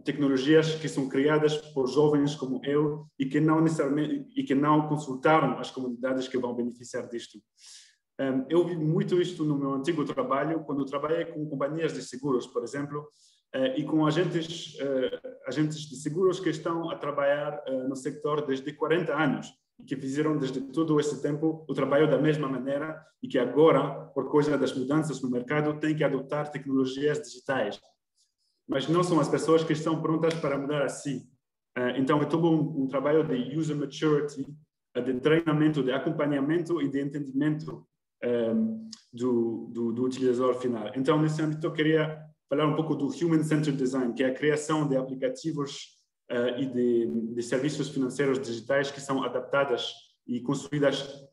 tecnologias que são criadas por jovens como eu e que não consultaram as comunidades que vão beneficiar disto. Eu vi muito isto no meu antigo trabalho, quando trabalhei com companhias de seguros, por exemplo, e com agentes de seguros que estão a trabalhar no sector desde 40 anos e que fizeram desde todo esse tempo o trabalho da mesma maneira e que agora, por causa das mudanças no mercado, têm que adotar tecnologias digitais. Mas não são as pessoas que estão prontas para mudar assim. Então, é todo um trabalho de user maturity, de treinamento, de acompanhamento e de entendimento do utilizador final. Então, nesse âmbito, eu queria falar um pouco do Human-Centered Design, que é a criação de aplicativos e de serviços financeiros digitais que são adaptadas e construídas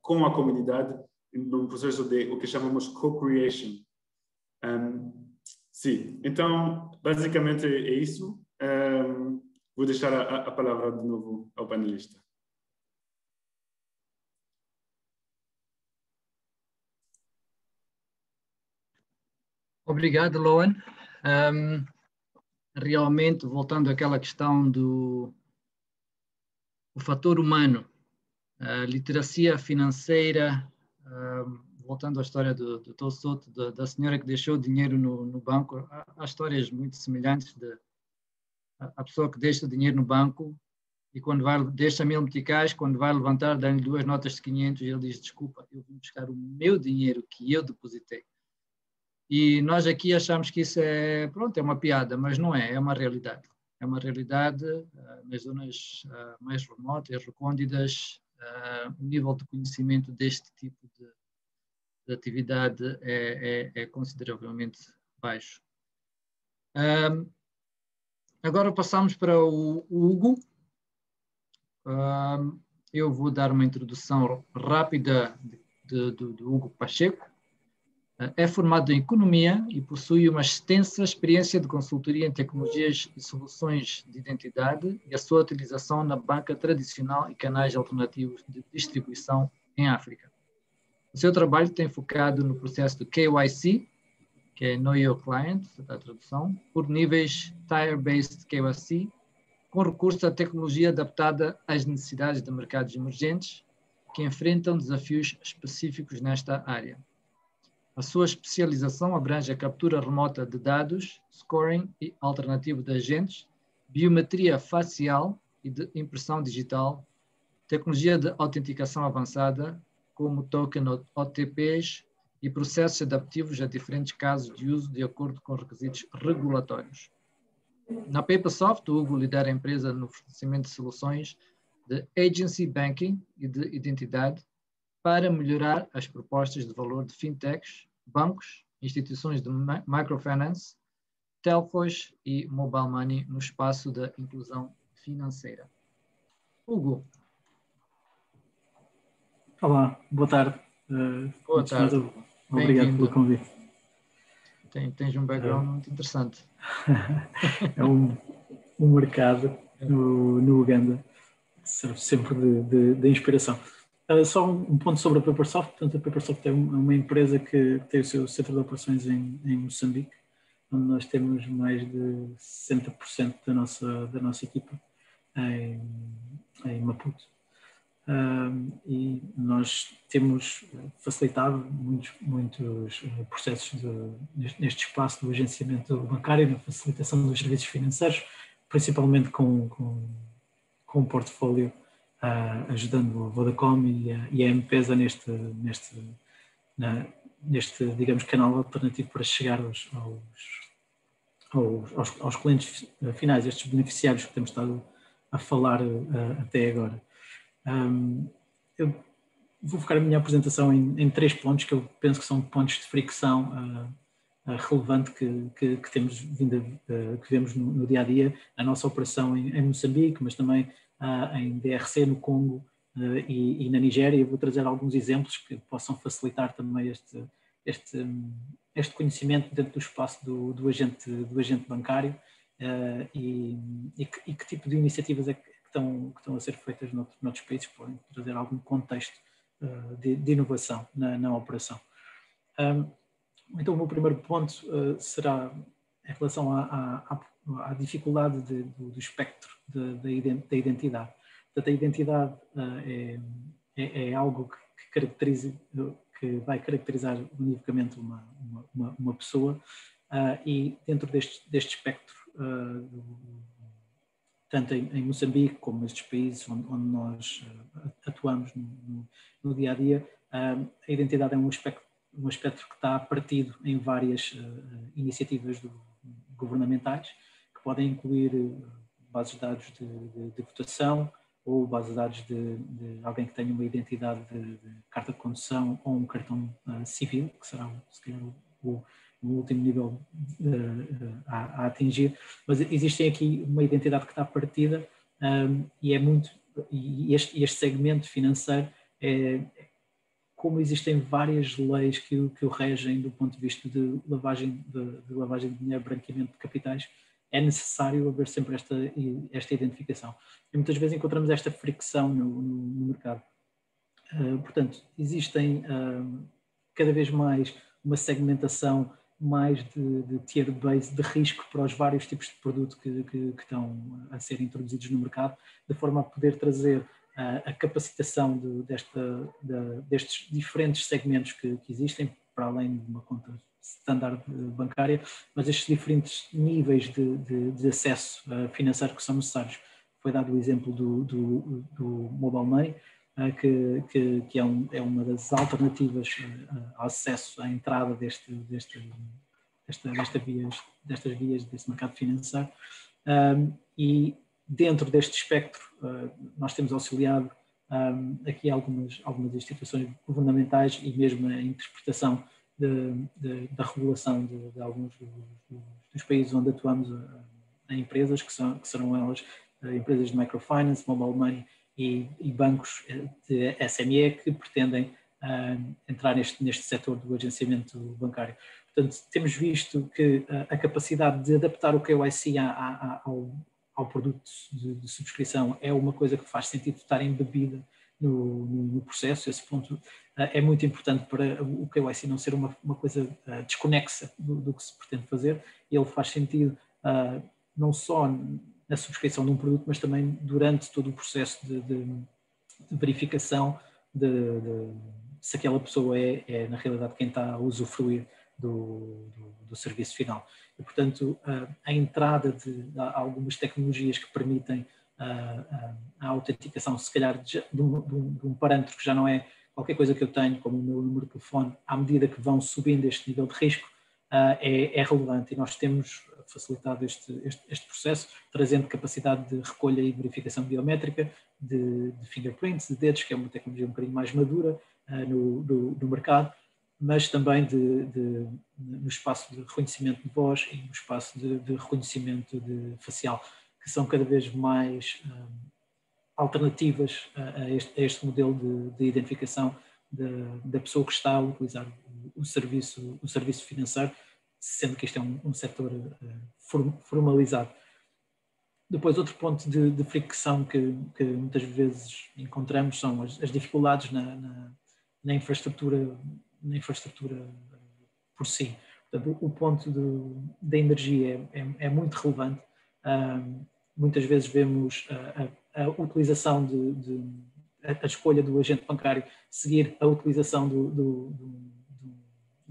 com a comunidade num processo de o que chamamos co-creation. Sim, então, basicamente é isso. Vou deixar a palavra de novo ao panelista. Obrigado, Loan. Realmente, voltando àquela questão do fator humano, a literacia financeira, voltando à história do Dr. Souto, da senhora que deixou dinheiro no banco, há histórias muito semelhantes a pessoa que deixa dinheiro no banco e quando deixa 1000 meticais, quando vai levantar, dá-lhe 2 notas de 500 e ele diz, desculpa, eu vim buscar o meu dinheiro que eu depositei. E nós aqui achamos que isso é uma piada, mas não é, é uma realidade. É uma realidade nas zonas mais remotas, recônditas, o nível de conhecimento deste tipo de atividade é consideravelmente baixo. Agora passamos para o Hugo. Eu vou dar uma introdução rápida do Hugo Pacheco. É formado em Economia e possui uma extensa experiência de consultoria em tecnologias e soluções de identidade e a sua utilização na banca tradicional e canais alternativos de distribuição em África. O seu trabalho tem focado no processo de KYC, que é Know Your Client, a tradução, por níveis Tier-Based KYC, com recurso à tecnologia adaptada às necessidades de mercados emergentes que enfrentam desafios específicos nesta área. A sua especialização abrange a captura remota de dados, scoring e alternativo de agentes, biometria facial e de impressão digital, tecnologia de autenticação avançada, como token OTPs e processos adaptivos a diferentes casos de uso de acordo com requisitos regulatórios. Na PaperSoft, o Hugo lidera a empresa no fornecimento de soluções de agency banking e de identidade para melhorar as propostas de valor de fintechs, bancos, instituições de microfinance, telcos e mobile money no espaço da inclusão financeira. Hugo. Olá, boa tarde. Boa tarde. Obrigado pelo convite. tens um background muito interessante. É um mercado no Uganda que serve sempre de inspiração. Só um ponto sobre a Papersoft. Portanto, a Papersoft é uma empresa que tem o seu centro de operações em Moçambique, onde nós temos mais de 60% da nossa equipa em Maputo. E nós temos facilitado muitos processos neste espaço do agenciamento bancário, na facilitação dos serviços financeiros, principalmente com um portfólio ajudando a Vodacom e a M-Pesa neste, digamos, canal alternativo para chegar aos clientes finais, estes beneficiários que temos estado a falar até agora. Eu vou focar a minha apresentação em 3 pontos que eu penso que são pontos de fricção relevante que temos que vemos no dia a dia, a nossa operação em Moçambique, mas também em DRC, no Congo e na Nigéria. Eu vou trazer alguns exemplos que possam facilitar também este conhecimento dentro do espaço do agente bancário e que tipo de iniciativas é que estão a ser feitas noutros países, que podem trazer algum contexto de inovação na operação. Então, o meu primeiro ponto será em relação à dificuldade do espectro da identidade. Portanto, a identidade é algo que vai caracterizar unicamente uma pessoa e dentro deste espectro, tanto em Moçambique como nestes países onde nós atuamos no dia a dia, a identidade é um aspecto que está partido em várias iniciativas governamentais, que podem incluir bases de dados de votação ou bases de dados de alguém que tenha uma identidade de carta de condução ou um cartão civil, que será, se calhar, o último nível a atingir. Mas existe aqui uma identidade que está partida e este segmento financeiro como existem várias leis que o regem do ponto de vista de lavagem de dinheiro, branqueamento de capitais, é necessário haver sempre esta identificação. E muitas vezes encontramos esta fricção no mercado. Portanto, existem cada vez mais uma segmentação mais de tier base de risco para os vários tipos de produto que estão a ser introduzidos no mercado, de forma a poder trazer a capacitação destes diferentes segmentos que existem, para além de uma conta standard bancária, mas estes diferentes níveis de acesso financeiro que são necessários. Foi dado o exemplo do Mobile Money, que é uma das alternativas ao acesso à entrada destas vias desse mercado financeiro. E dentro deste espectro, nós temos auxiliado aqui algumas instituições governamentais e mesmo a interpretação da regulação de alguns dos países onde atuamos em empresas, que serão elas empresas de microfinance, mobile money e bancos de SME que pretendem entrar neste setor do agenciamento bancário. Portanto, temos visto que a capacidade de adaptar o KYC ao produto de subscrição é uma coisa que faz sentido estar embebida no processo. Esse ponto é muito importante para o KYC não ser uma coisa desconexa do que se pretende fazer. Ele faz sentido não só na subscrição de um produto, mas também durante todo o processo de verificação se aquela pessoa é na realidade quem está a usufruir do serviço final. E, portanto, a entrada de algumas tecnologias que permitem a autenticação, se calhar de um parâmetro que já não é qualquer coisa que eu tenho, como o meu número de telefone, à medida que vão subindo este nível de risco, é relevante, e nós temos facilitado este processo, trazendo capacidade de recolha e verificação biométrica de fingerprints, de dedos, que é uma tecnologia um bocadinho mais madura no mercado, mas também no espaço de reconhecimento de voz e no espaço de reconhecimento facial, que são cada vez mais alternativas a este modelo de identificação da pessoa que está a utilizar o serviço financeiro, sendo que isto é um setor formalizado. Depois, outro ponto de fricção que muitas vezes encontramos são as dificuldades na infraestrutura por si. Portanto, o ponto da energia é muito relevante. Muitas vezes vemos a utilização a escolha do agente bancário seguir a utilização de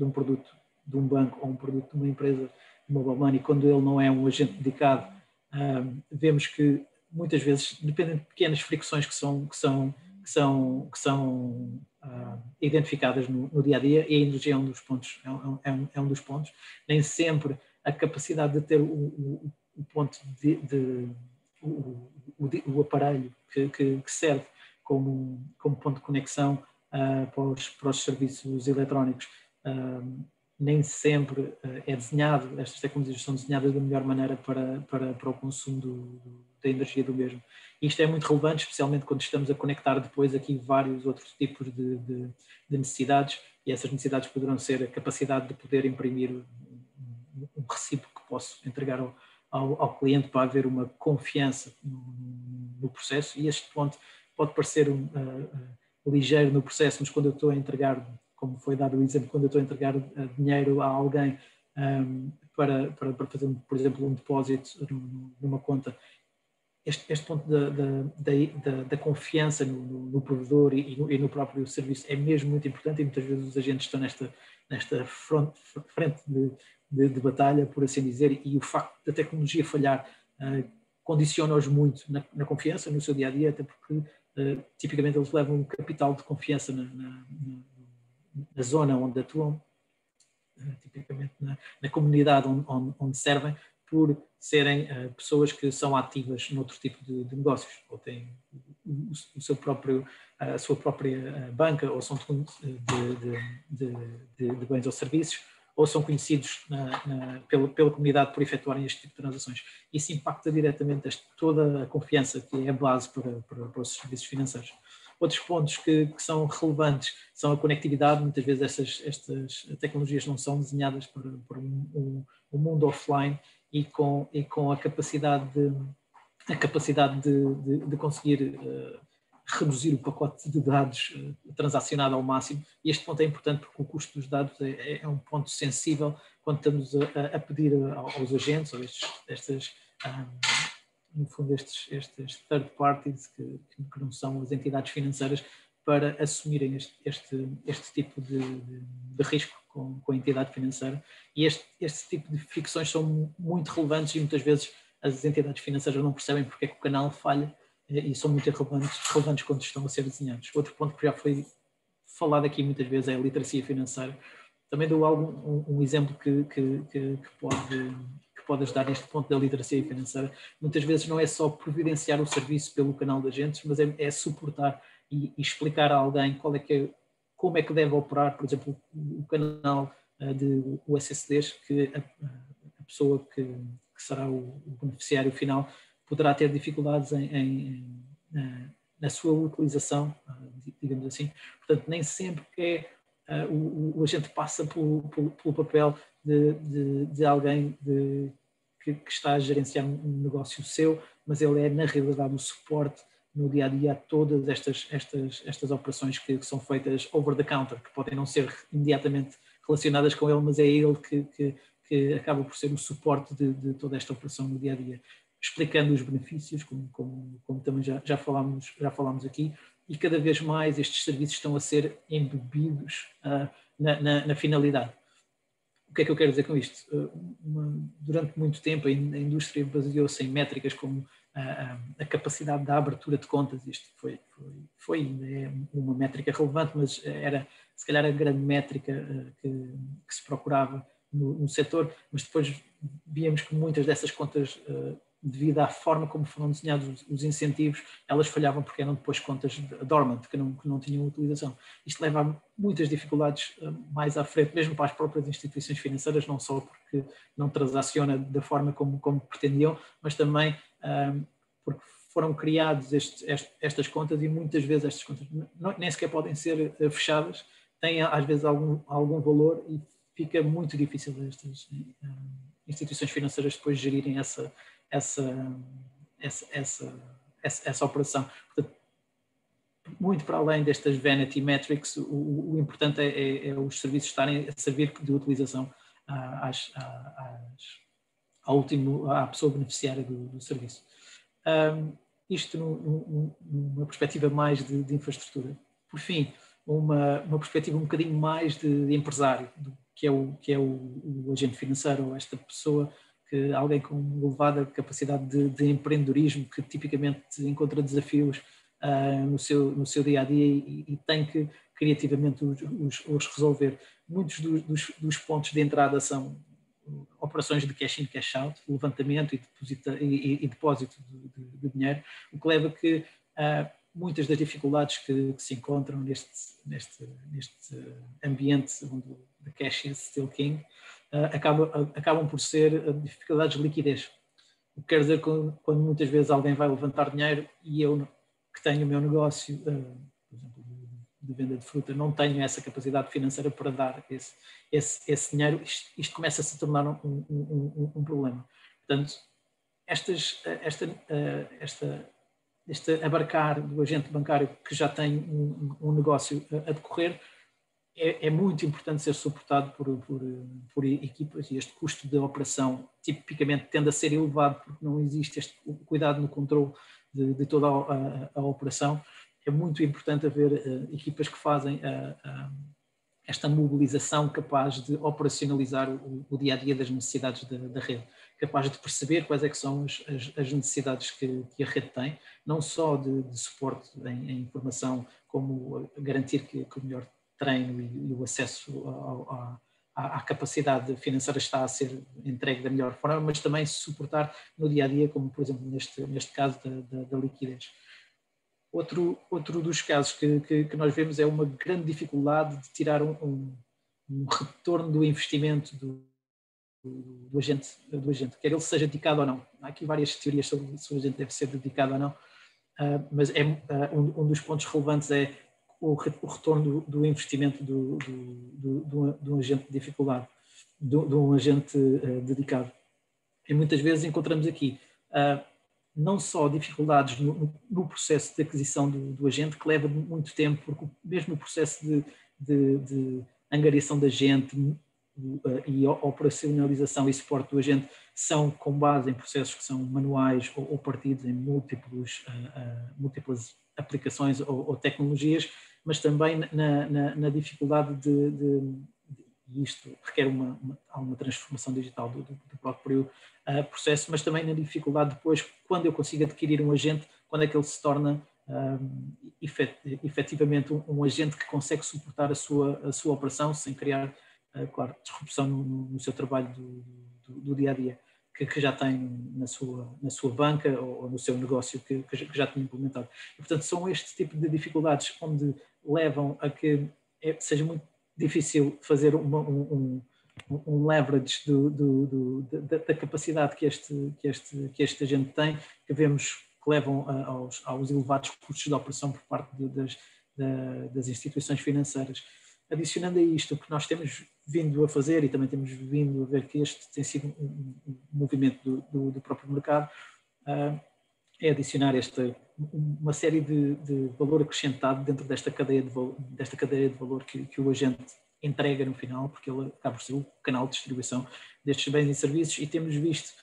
um produto de um banco ou um produto de uma empresa de mobile money, quando ele não é um agente dedicado. Vemos que muitas vezes dependem de pequenas fricções que são identificadas no dia a dia, e a energia é um dos pontos. É um dos pontos. Nem sempre a capacidade de ter o ponto o aparelho que serve como ponto de conexão para os serviços eletrónicos nem sempre é desenhado. Estas tecnologias são desenhadas da melhor maneira para o consumo da energia do mesmo. E isto é muito relevante, especialmente quando estamos a conectar depois aqui vários outros tipos de necessidades, e essas necessidades poderão ser a capacidade de poder imprimir um recibo que posso entregar ao cliente para haver uma confiança no processo, e este ponto pode parecer ligeiro no processo, mas quando eu estou a entregar, como foi dado o exemplo, quando eu estou a entregar dinheiro a alguém para fazer, por exemplo, um depósito numa conta, este ponto da confiança no provedor e no próprio serviço é mesmo muito importante, e muitas vezes os agentes estão nesta frente de batalha, por assim dizer, e o facto da tecnologia falhar condiciona-os muito na confiança no seu dia-a-dia, até porque tipicamente eles levam um capital de confiança na zona onde atuam, tipicamente na comunidade onde servem, por serem pessoas que são ativas noutro tipo de negócios, ou têm a sua própria banca, ou são de bens ou serviços, ou são conhecidos pela comunidade por efetuarem este tipo de transações. Isso impacta diretamente toda a confiança, que é a base para os serviços financeiros. Outros pontos que são relevantes são a conectividade. Muitas vezes estas tecnologias não são desenhadas para um mundo offline, e com a capacidade de conseguir reduzir o pacote de dados transacionado ao máximo. E este ponto é importante porque o custo dos dados é um ponto sensível quando estamos a pedir aos agentes, ou no fundo estes third parties que não são as entidades financeiras, para assumirem este tipo de risco com a entidade financeira. E este tipo de fricções são muito relevantes, e muitas vezes as entidades financeiras não percebem porque é que o canal falha, e são muito relevantes quando estão a ser desenhados. Outro ponto que já foi falado aqui muitas vezes é a literacia financeira. Também dou um exemplo que pode ajudar neste ponto da literacia financeira. Muitas vezes não é só providenciar o serviço pelo canal de agentes, mas é suportar e explicar a alguém como é que deve operar, por exemplo, o canal de USSDs, que a pessoa que será o beneficiário final poderá ter dificuldades na sua utilização, digamos assim. Portanto, nem sempre o agente passa pelo papel de alguém que está a gerenciar um negócio seu, mas ele é, na realidade, o suporte no dia-a-dia a todas estas operações que são feitas over the counter, que podem não ser imediatamente relacionadas com ele, mas é ele que acaba por ser o suporte de toda esta operação no dia-a-dia, explicando os benefícios, como também já falámos aqui, e cada vez mais estes serviços estão a ser embebidos na finalidade. O que é que eu quero dizer com isto? Durante muito tempo a indústria baseou-se em métricas como a capacidade da abertura de contas. Isto foi ainda é uma métrica relevante, mas era se calhar a grande métrica que se procurava no setor, mas depois víamos que muitas dessas contas, devido à forma como foram desenhados os incentivos, elas falhavam porque eram depois contas dormant, que não tinham utilização. Isto leva a muitas dificuldades mais à frente, mesmo para as próprias instituições financeiras, não só porque não transaciona da forma como pretendiam, mas também porque foram criadas estas contas, e muitas vezes estas contas nem sequer podem ser fechadas, têm às vezes algum valor, e fica muito difícil estas instituições financeiras depois gerirem essa operação. Portanto, muito para além destas vanity metrics, o importante é os serviços estarem a servir de utilização à pessoa beneficiária do serviço. Isto numa perspectiva mais de infraestrutura. Por fim, uma perspectiva um bocadinho mais de empresário, que é o agente financeiro, ou esta pessoa, alguém com elevada capacidade de empreendedorismo, que tipicamente encontra desafios no seu dia-a-dia e tem que criativamente os resolver. Muitos dos pontos de entrada são operações de cash in, cash out, levantamento e depósito de dinheiro, o que leva a que muitas das dificuldades que se encontram neste ambiente onde the cash is still king acabam por ser dificuldades de liquidez. O que quer dizer que quando muitas vezes alguém vai levantar dinheiro e eu, que tenho o meu negócio, por exemplo, de venda de fruta, não tenho essa capacidade financeira para dar esse dinheiro, isto começa a se tornar um problema. Portanto, este abarcar do agente bancário que já tem um negócio a decorrer é muito importante ser suportado por equipas, e este custo de operação tipicamente tende a ser elevado porque não existe este cuidado no controle de toda a operação. É muito importante haver equipas que fazem esta mobilização capaz de operacionalizar o dia-a-dia das necessidades da rede, capaz de perceber quais é que são as necessidades que a rede tem, não só de suporte em informação, como garantir que o melhor treino e o acesso à capacidade financeira está a ser entregue da melhor forma, mas também suportar no dia-a-dia, como por exemplo neste caso da liquidez. Outro dos casos que nós vemos é uma grande dificuldade de tirar um retorno do investimento do agente, quer ele seja dedicado ou não. Há aqui várias teorias sobre se o agente deve ser dedicado ou não, mas um dos pontos relevantes é o retorno do investimento de um agente de dificuldade, de um agente dedicado. E muitas vezes encontramos aqui não só dificuldades no processo de aquisição do agente, que leva muito tempo, porque mesmo o processo de angariação da gente e operacionalização e suporte do agente são com base em processos que são manuais ou partidos em múltiplas aplicações ou tecnologias, mas também na dificuldade e isto requer alguma transformação digital do próprio processo, mas também na dificuldade depois, quando eu consigo adquirir um agente, quando é que ele se torna efetivamente um agente que consegue suportar a sua operação sem criar, claro, disrupção no seu trabalho do dia-a-dia, que já tem na sua banca ou no seu negócio que já tinha implementado. E, portanto, são este tipo de dificuldades onde levam a que seja muito difícil fazer um leverage da capacidade que este agente tem, que vemos que levam aos elevados custos de operação por parte das instituições financeiras. Adicionando a isto, o que nós temos vindo a fazer, e também temos vindo a ver que este tem sido um movimento do próprio mercado, é adicionar uma série de valor acrescentado dentro desta cadeia de valor que o agente entrega no final, porque ele acaba por ser o canal de distribuição destes bens e serviços, e temos visto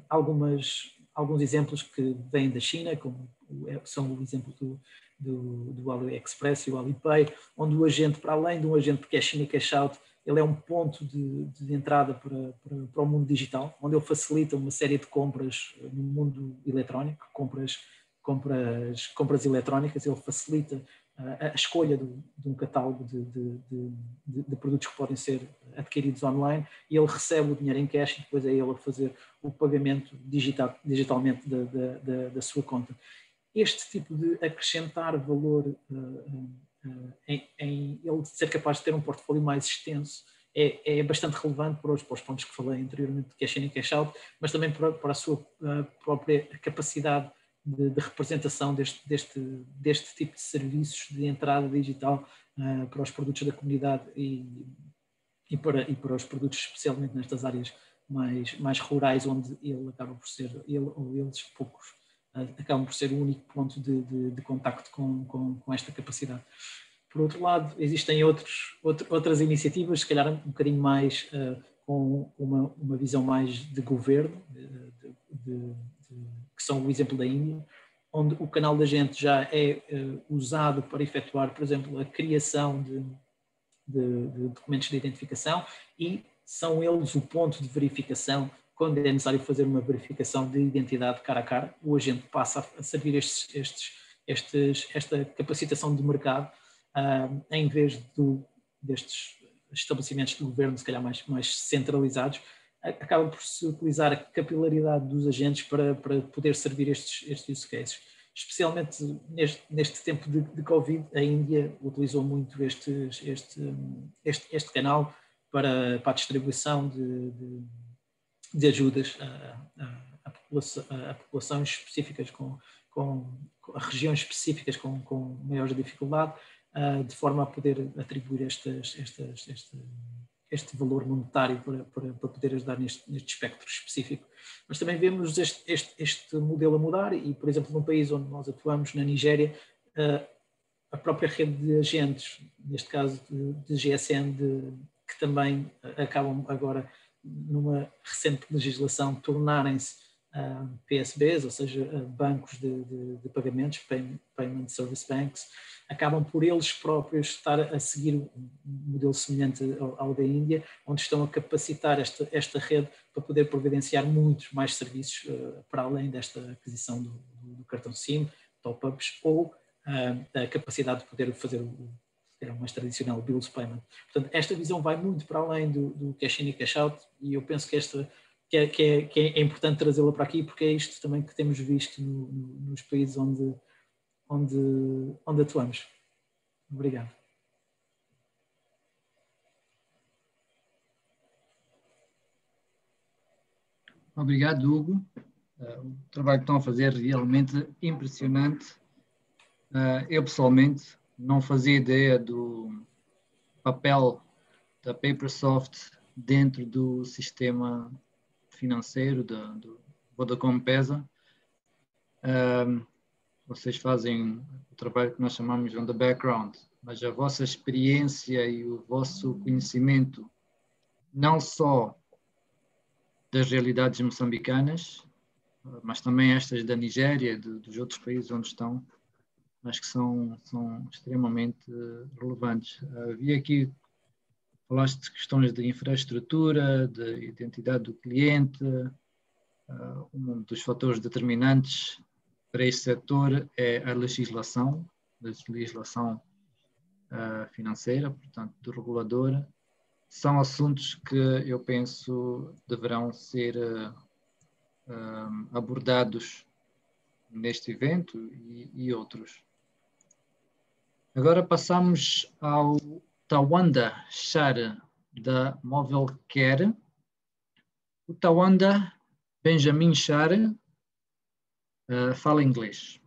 alguns exemplos que vêm da China, como são o exemplo do AliExpress e o Alipay, onde o agente, para além de um agente de cash in e cash out, ele é um ponto de entrada para o mundo digital, onde ele facilita uma série de compras no mundo eletrónico, compras eletrónicas. Ele facilita a escolha de um catálogo de produtos que podem ser adquiridos online, e ele recebe o dinheiro em cash e depois é ele a fazer o pagamento digitalmente da sua conta. Este tipo de acrescentar valor em ele ser capaz de ter um portfólio mais extenso é bastante relevante para os pontos que falei anteriormente de cash in e cash out, mas também para a sua própria capacidade de representação deste tipo de serviços de entrada digital para os produtos da comunidade e para os produtos, especialmente nestas áreas mais rurais, onde ele acaba por ser, ele ou eles poucos, acabam por ser o único ponto de contacto com esta capacidade. Por outro lado, existem outras iniciativas, se calhar um bocadinho mais com uma visão mais de governo, que são o exemplo da Índia, onde o canal da gente já é usado para efetuar, por exemplo, a criação de documentos de identificação, e são eles o ponto de verificação quando é necessário fazer uma verificação de identidade cara a cara. O agente passa a servir esta capacitação de mercado em vez destes estabelecimentos de governo, se calhar mais centralizados. Acaba por se utilizar a capilaridade dos agentes para poder servir estes use cases. Especialmente neste tempo de Covid, a Índia utilizou muito este canal para a distribuição de ajudas a populações específicas, a regiões específicas com maiores dificuldade, de forma a poder atribuir este valor monetário para poder ajudar neste espectro específico. Mas também vemos este modelo a mudar e, por exemplo, num país onde nós atuamos, na Nigéria, a própria rede de agentes, neste caso de GSM, que também acabam agora, numa recente legislação, tornarem-se PSBs, ou seja, bancos de pagamentos, Payment Service Banks, acabam por eles próprios estar a seguir um modelo semelhante ao da Índia, onde estão a capacitar esta rede para poder providenciar muitos mais serviços para além desta aquisição do cartão SIM, top-ups ou a capacidade de poder fazer o mais tradicional Bills Payment. Portanto, esta visão vai muito para além do cash in e cash out, e eu penso que é importante trazê-la para aqui, porque é isto também que temos visto nos países onde atuamos. Obrigado. Obrigado, Hugo. O trabalho que estão a fazer é realmente impressionante. Eu, pessoalmente, não fazia ideia do papel da Papersoft dentro do sistema financeiro do Vodacom Pesa. Vocês fazem o trabalho que nós chamamos on the background, mas a vossa experiência e o vosso conhecimento, não só das realidades moçambicanas, mas também estas da Nigéria, dos outros países onde estão, acho que são extremamente relevantes. Havia aqui, falaste de questões de infraestrutura, de identidade do cliente. Um dos fatores determinantes para este setor é a legislação financeira, portanto, do regulador. São assuntos que eu penso deverão ser abordados neste evento e outros. Agora passamos ao Tawanda Shah, da Mobile Care. O Tawanda Benjamin Shah fala inglês.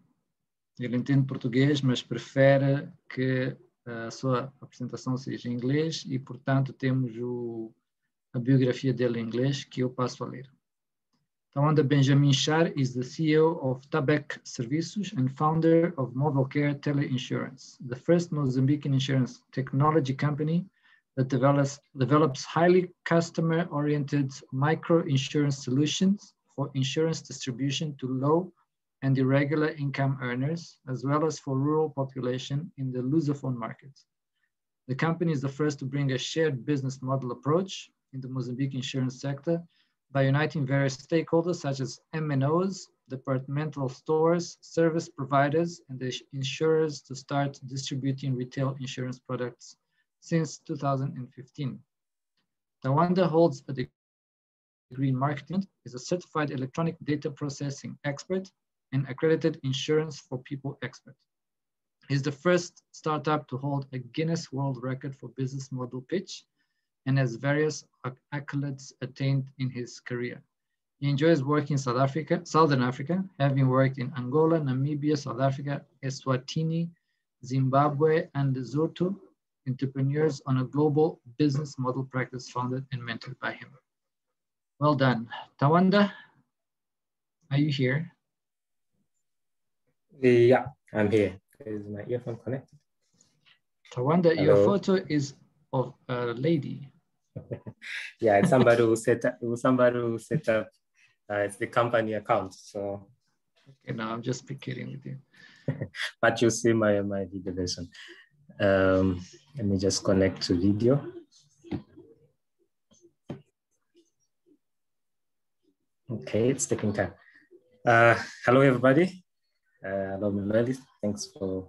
Ele entende português, mas prefere que a sua apresentação seja em inglês e, portanto, temos a biografia dele em inglês, que eu passo a ler. Tawanda Benjamin Shah is the CEO of Tabek Serviços and founder of Mobile Care Teleinsurance, the first Mozambican insurance technology company that develops highly customer-oriented micro-insurance solutions for insurance distribution to low and irregular income earners, as well as for rural population in the Lusophone market. The company is the first to bring a shared business model approach in the Mozambique insurance sector by uniting various stakeholders such as MNOs, departmental stores, service providers, and the insurers to start distributing retail insurance products since 2015. Tawanda holds a degree in marketing, is a certified electronic data processing expert, and accredited insurance for people expert. He's the first startup to hold a Guinness World Record for business model pitch and has various accolades attained in his career. He enjoys working in Southern Africa, having worked in Angola, Namibia, South Africa, Eswatini, Zimbabwe, and Lesotho. entrepreneurs on a global business model practice founded and mentored by him. Well done. Tawanda, are you here? Yeah, I'm here. Is my earphone connected? Tawanda, Hello. your photo is of a lady. Yeah, it's somebody who set up. It's the company account. So. Okay, now I'm just kidding with you. But you see my video version. Let me just connect to video. Okay, it's taking time. Hello, everybody. Hello, Melody. Thanks for.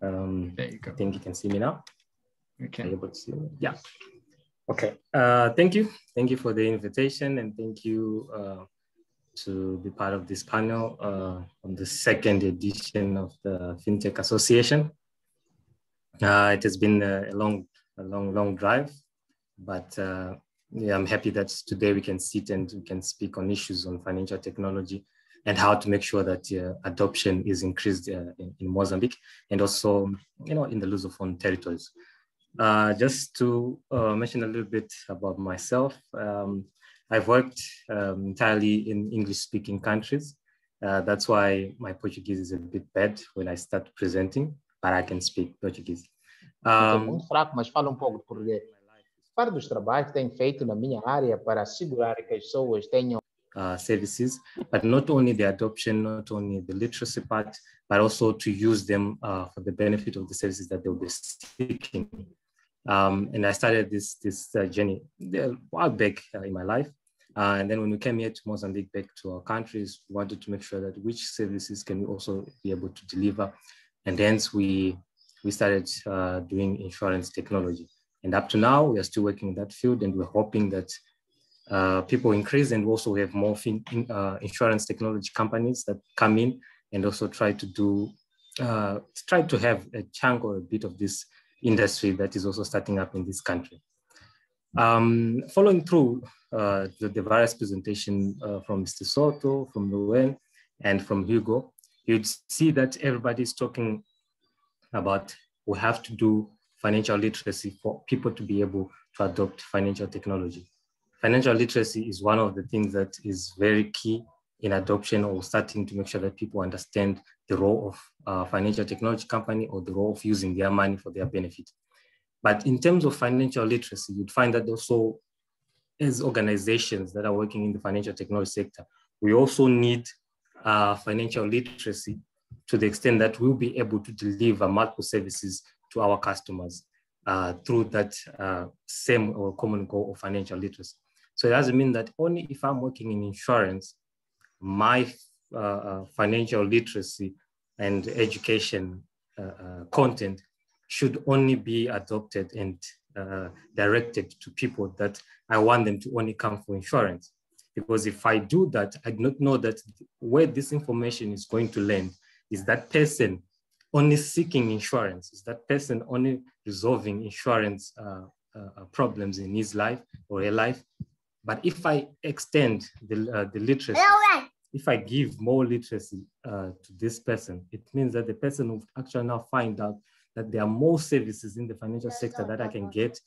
There you go. I think you can see me now. Okay. Able to see me? Yeah. Okay. Thank you. Thank you for the invitation, and thank you to be part of this panel on the second edition of the FinTech Association. It has been a long drive, but yeah, I'm happy that today we can sit and we can speak on issues on financial technology and how to make sure that adoption is increased in Mozambique and also, in the Lusophone territories. Just to mention a little bit about myself, I've worked entirely in English-speaking countries. That's why my Portuguese is a bit bad when I start presenting, but I can speak Portuguese. Muito fraco, mas fala pouco de português. Parte dos trabalhos que tenho feito na minha área para assegurar que as pessoas tenham services, but not only the adoption, not only the literacy part, but also to use them for the benefit of the services that they'll be seeking. And I started this journey a while back in my life. And then when we came here to Mozambique, back to our countries, we wanted to make sure that which services can we also be able to deliver. And hence we started doing insurance technology. And up to now, we are still working in that field, and we're hoping that people increase, and also we have more insurance technology companies that come in and also try to have a chunk or a bit of this industry that is also starting up in this country. Following through the various presentations from Mr. Soto, from Luen, and from Hugo, you'd see that everybody's talking about we have to do financial literacy for people to be able to adopt financial technology. Financial literacy is one of the things that is very key in adoption or starting to make sure that people understand the role of a financial technology company or the role of using their money for their benefit. But in terms of financial literacy, you'd find that also as organizations that are working in the financial technology sector, we also need financial literacy to the extent that we'll be able to deliver multiple services to our customers through that same or common goal of financial literacy. So it doesn't mean that only if I'm working in insurance, my financial literacy and education content should only be adopted and directed to people that I want them to only come for insurance. Because if I do that, I do not know that where this information is going to land. Is that person only seeking insurance? Is that person only resolving insurance problems in his life or her life? But if I extend the literacy, if I give more literacy to this person, it means that the person will actually now find out that there are more services in the financial sector that I can get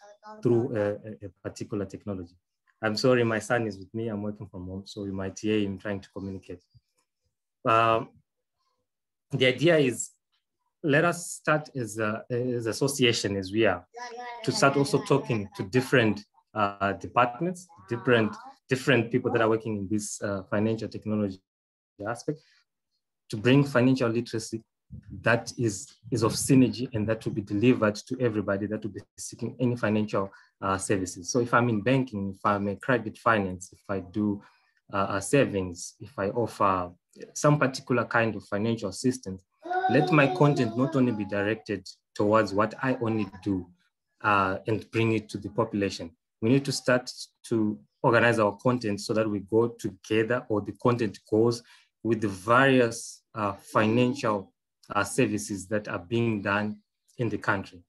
through a particular technology. I'm sorry, my son is with me. I'm working from home, so you might hear him trying to communicate. The idea is, let us start as an association as we are, to start also talking to different departments, different people that are working in this financial technology aspect, to bring financial literacy that is of synergy and that will be delivered to everybody that will be seeking any financial services. So if I'm in banking, if I'm in credit finance, if I do savings, if I offer some particular kind of financial assistance, let my content not only be directed towards what I only do and bring it to the population. We need to start to organize our content so that we go together, or the content goes with the various financial services that are being done in the country.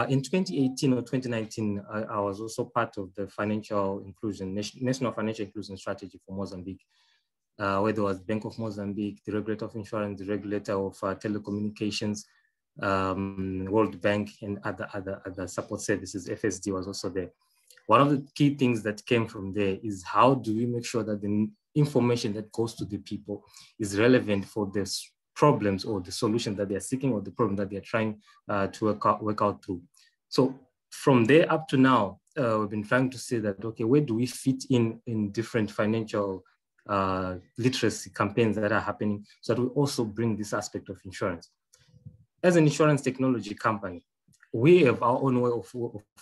In 2018 or 2019, I was also part of the financial inclusion, National Financial Inclusion Strategy for Mozambique, where there was Bank of Mozambique, the regulator of insurance, the regulator of telecommunications, World Bank and other support services. FSD was also there. One of the key things that came from there is how do we make sure that the information that goes to the people is relevant for the problems or the solution that they're seeking or the problem that they're trying to work out through. So from there up to now, we've been trying to say that, okay, where do we fit in different financial literacy campaigns that are happening so that we also bring this aspect of insurance. As an insurance technology company, we have our own way of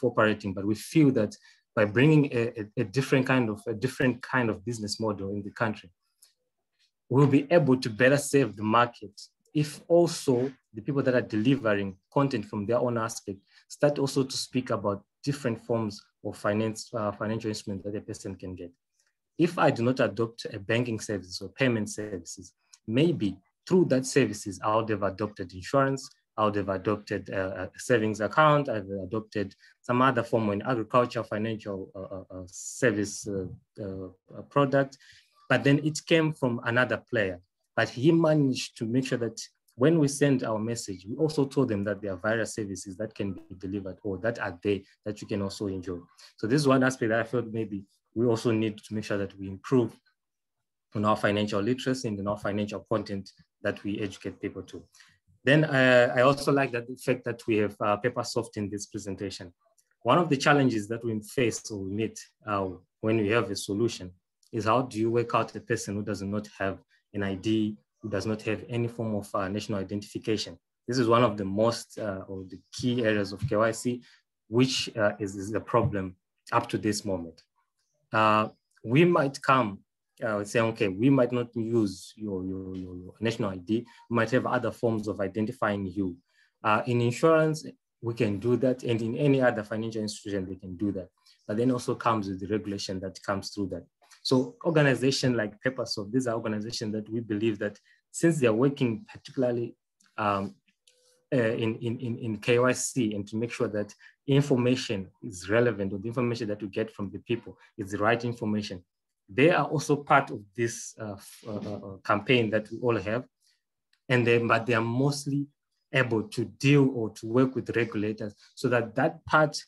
operating, but we feel that by bringing a different kind of business model in the country, we'll be able to better serve the market if also the people that are delivering content from their own aspect start also to speak about different forms of financial instruments that a person can get. If I do not adopt a banking service or payment services, maybe through that services, I would have adopted insurance, I would have adopted a savings account, I've adopted some other form of agriculture financial service product, but then it came from another player. But he managed to make sure that when we send our message, we also told them that there are various services that can be delivered or that are there that you can also enjoy. So this is one aspect that I felt maybe we also need to make sure that we improve on our financial literacy and in our financial content that we educate people to. Then I also like the fact that we have Papersoft in this presentation. One of the challenges that we face or we meet when we have a solution is how do you work out a person who does not have an ID, who does not have any form of national identification. This is one of the most or the key areas of KYC, which is the problem up to this moment. We might come say, okay, we might not use your national ID. We might have other forms of identifying you. In insurance, we can do that. And in any other financial institution, they can do that. But then also comes with the regulation that comes through that. So organizations like Papersoft, these are organizations that we believe that since they're working particularly in KYC and to make sure that information is relevant or the information that we get from the people is the right information, they are also part of this campaign that we all have, but they are mostly able to deal or to work with regulators so that that part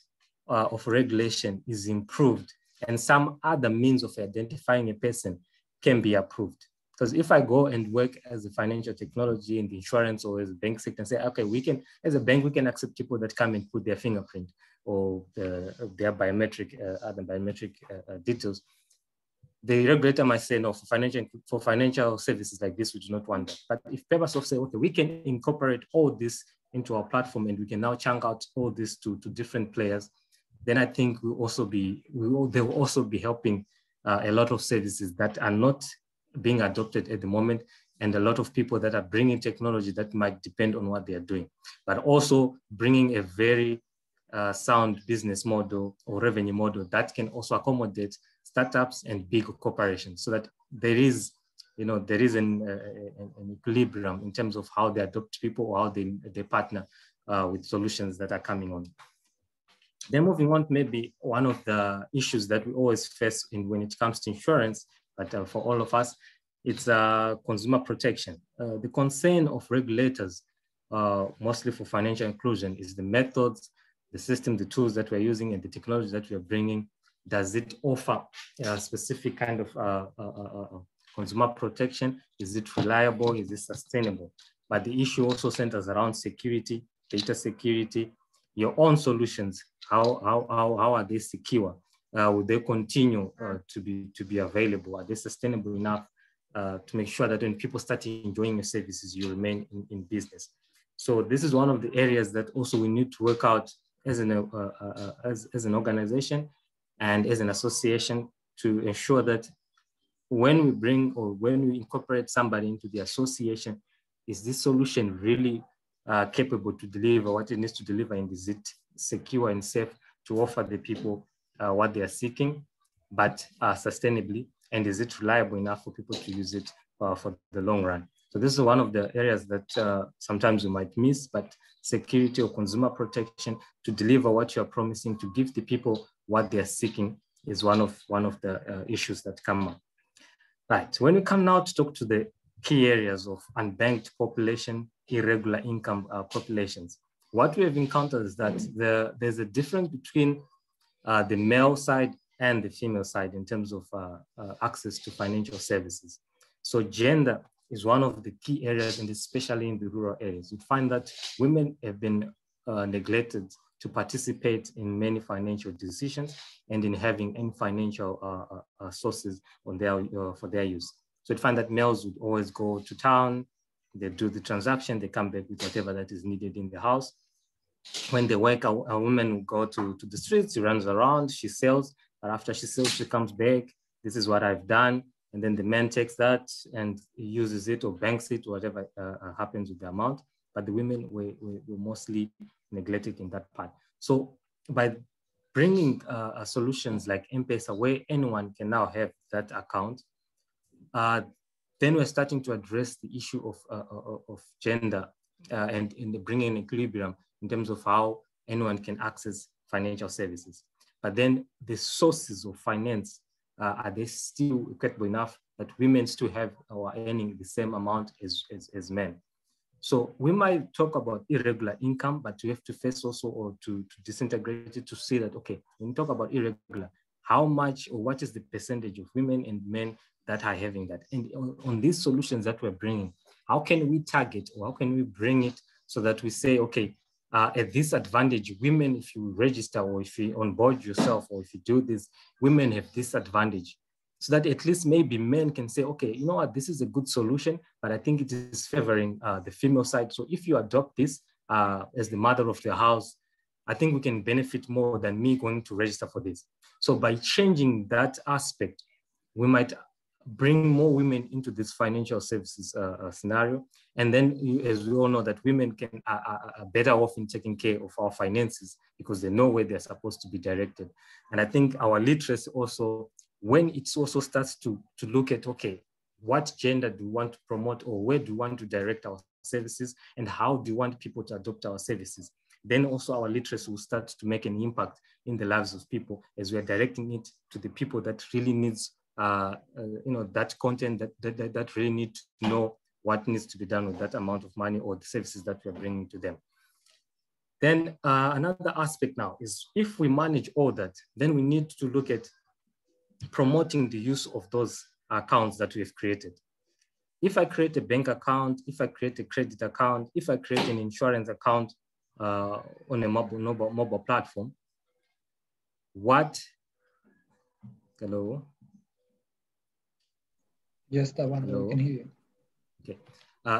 of regulation is improved and some other means of identifying a person can be approved. Because if I go and work as a financial technology in the insurance or as a bank sector and say, okay, we can, as a bank, we can accept people that come and put their fingerprint or their biometric, other biometric details, the regulator might say, no, for financial services like this, we do not want that. But if Papersoft say, okay, we can incorporate all this into our platform and we can now chunk out all this to different players, then I think they will also be helping a lot of services that are not being adopted at the moment and a lot of people that are bringing technology that might depend on what they are doing, but also bringing a very sound business model or revenue model that can also accommodate startups and big corporations so that there is an equilibrium in terms of how they adopt people or how they partner with solutions that are coming on. Then moving on, maybe one of the issues that we always face when it comes to insurance, but for all of us, it's consumer protection. The concern of regulators, mostly for financial inclusion, is the methods, the system, the tools that we're using and the technology that we're bringing. Does it offer a specific kind of consumer protection? Is it reliable? Is it sustainable? But the issue also centers around security, data security, your own solutions. How are they secure? Will they continue to be available? Are they sustainable enough to make sure that when people start enjoying your services, you remain in business? So this is one of the areas that also we need to work out as an organization and as an association to ensure that when we bring or when we incorporate somebody into the association, is this solution really capable to deliver what it needs to deliver, and is it secure and safe to offer the people what they are seeking, but sustainably, and is it reliable enough for people to use it for the long run? So this is one of the areas that sometimes you might miss, but security or consumer protection to deliver what you're promising, to give the people what they're seeking is one of the issues that come up. Right, when we come now to talk to the key areas of unbanked population, irregular income populations. What we have encountered is that there's a difference between the male side and the female side in terms of access to financial services. So gender is one of the key areas, and especially in the rural areas. You find that women have been neglected to participate in many financial decisions and in having any financial sources on their, for their use. So you find that males would always go to town, they do the transaction, they come back with whatever that is needed in the house. When they work, a woman will go to the streets, she runs around, she sells, but after she sells, she comes back, this is what I've done. And then the man takes that and uses it or banks it, whatever happens with the amount. But the women were mostly neglected in that part. So by bringing solutions like M-Pesa, where anyone can now have that account, then we're starting to address the issue of gender and in bringing equilibrium in terms of how anyone can access financial services. But then the sources of finance, are they still equitable enough that women still have or are earning the same amount as men? So we might talk about irregular income, but we have to first also or to disintegrate it to see that, okay, when we talk about irregular, how much or what is the percentage of women and men that are having that? And on these solutions that we're bringing, how can we target or how can we bring it so that we say, okay, at this advantage, women, if you register or if you onboard yourself or if you do this, women have this advantage. So that at least maybe men can say, okay, you know what, this is a good solution, but I think it is favoring the female side. So if you adopt this as the mother of the house, I think we can benefit more than me going to register for this. So by changing that aspect, we might bring more women into this financial services scenario. And then as we all know that women are better off in taking care of our finances because they know where they're supposed to be directed. And I think our literacy also, when it also starts to look at, okay, what gender do we want to promote or where do we want to direct our services and how do you want people to adopt our services? Then also our literacy will start to make an impact in the lives of people as we are directing it to the people that really needs that content that really need to know what needs to be done with that amount of money or the services that we're bringing to them. Then another aspect now is if we manage all that, then we need to look at promoting the use of those accounts that we've created. If I create a bank account, if I create a credit account, if I create an insurance account on a mobile platform, hello? Yes, that one, we can hear you. Okay.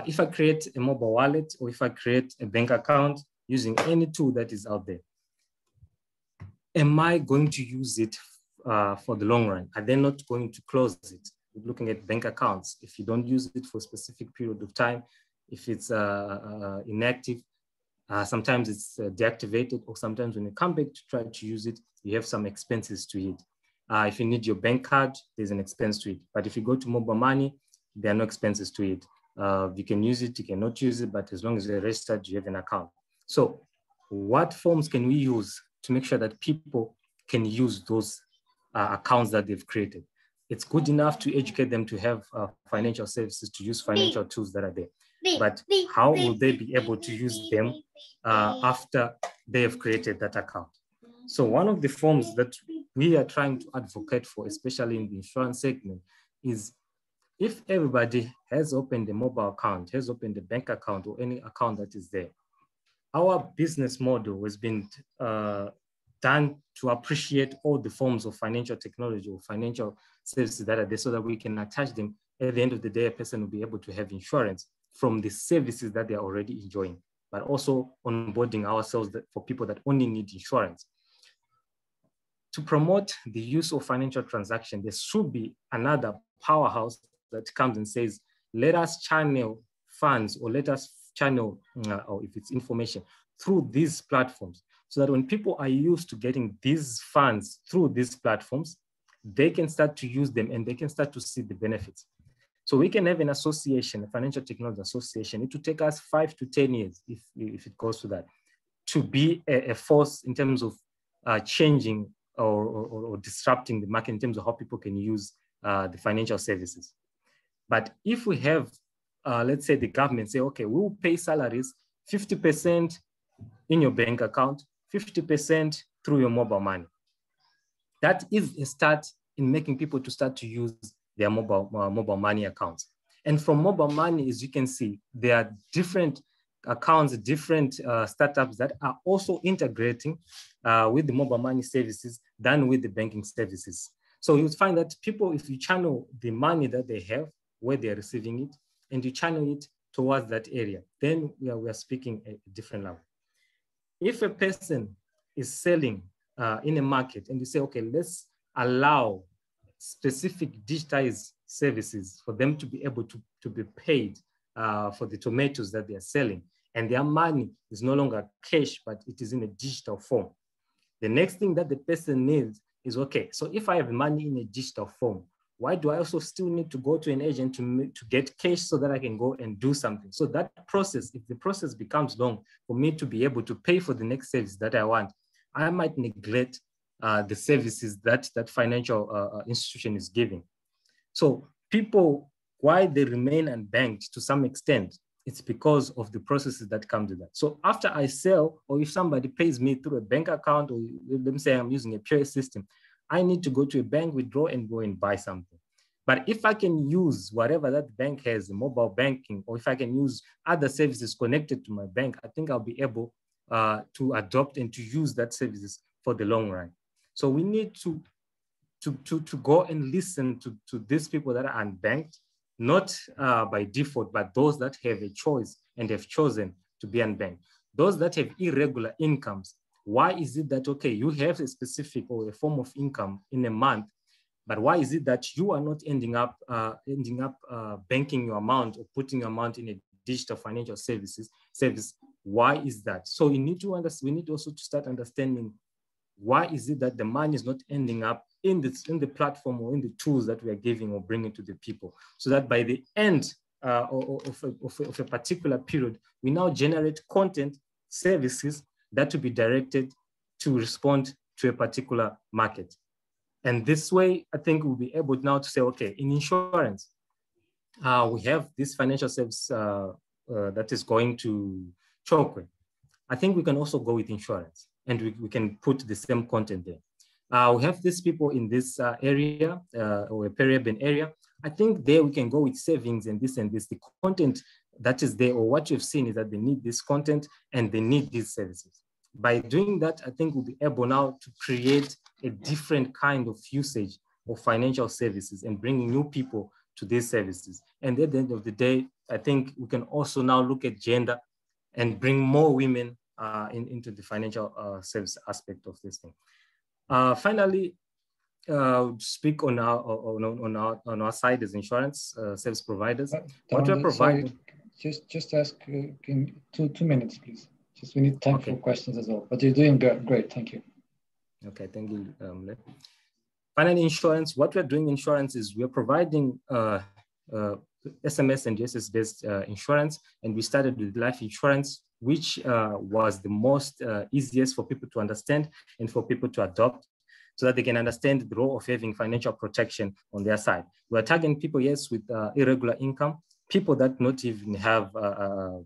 If I create a mobile wallet or if I create a bank account using any tool that is out there, am I going to use it for the long run? Are they not going to close it? We're looking at bank accounts. If you don't use it for a specific period of time, if it's inactive, sometimes it's deactivated, or sometimes when you come back to try to use it, you have some expenses to it. If you need your bank card, there's an expense to it. But if you go to mobile money, there are no expenses to it. You can use it, you cannot use it, but as long as you're registered, you have an account. So what forms can we use to make sure that people can use those accounts that they've created? It's good enough to educate them to have financial services, to use financial tools that are there. But how will they be able to use them after they have created that account? So one of the forms that we are trying to advocate for, especially in the insurance segment, is if everybody has opened a mobile account, has opened a bank account or any account that is there, our business model has been done to appreciate all the forms of financial technology or financial services that are there so that we can attach them. At the end of the day, a person will be able to have insurance from the services that they're already enjoying, but also onboarding ourselves for people that only need insurance. To promote the use of financial transaction, there should be another powerhouse that comes and says, let us channel funds or let us channel, or if it's information, through these platforms, so that when people are used to getting these funds through these platforms, they can start to use them and they can start to see the benefits. So we can have an association, a financial technology association. It will take us 5 to 10 years, if it goes to that, to be a force in terms of changing or disrupting the market in terms of how people can use the financial services. But if we have let's say the government say, okay, we'll pay salaries 50% in your bank account, 50% through your mobile money. That is a start in making people to start to use their mobile money accounts. And from mobile money, as you can see, there are different accounts, different startups that are also integrating with the mobile money services than with the banking services. So you'll find that people, if you channel the money that they have, where they're receiving it, and you channel it towards that area, then we are speaking a different level. If a person is selling in a market and you say, okay, let's allow specific digitized services for them to be able to be paid for the tomatoes that they are selling, and their money is no longer cash, but it is in a digital form. The next thing that the person needs is, okay, so if I have money in a digital form, why do I also still need to go to an agent to get cash so that I can go and do something? So that process, if the process becomes long for me to be able to pay for the next service that I want, I might neglect the services that that financial institution is giving. So people, why they remain unbanked to some extent, it's because of the processes that come to that. So after I sell, or if somebody pays me through a bank account, or let me say I'm using a POS system, I need to go to a bank, withdraw, and go and buy something. But if I can use whatever that bank has, mobile banking, or if I can use other services connected to my bank, I think I'll be able to adopt and to use that services for the long run. So we need to go and listen to these people that are unbanked, not by default, but those that have a choice and have chosen to be unbanked. Those that have irregular incomes, why is it that, okay, you have a specific or a form of income in a month, but why is it that you are not ending up banking your amount or putting your amount in a digital financial service? Why is that? So we need to understand, we need also to start understanding why is it that the money is not ending up in the platform or in the tools that we are giving or bringing to the people, so that by the end of a particular period, we now generate content services that will be directed to respond to a particular market. And this way, I think we'll be able now to say, okay, in insurance, we have this financial service that is going to Chokwe. I think we can also go with insurance, and we can put the same content there. We have these people in this area or a peri-urban area. I think there we can go with savings and this and this. The content that is there, or what you've seen, is that they need this content and they need these services. By doing that, I think we'll be able now to create a different kind of usage of financial services and bringing new people to these services. And at the end of the day, I think we can also now look at gender and bring more women into the financial service aspect of this thing. Finally, speak on our side as insurance service providers. What we're providing. Just ask in two minutes, please. Just we need time for questions as well. But you're doing great. Thank you. Okay, thank you. Finally, insurance. What we're doing in insurance is we're providing SMS and GSS-based insurance, and we started with life insurance, which was the most easiest for people to understand and for people to adopt, so that they can understand the role of having financial protection on their side. We're targeting people, yes, with irregular income, people that not even have a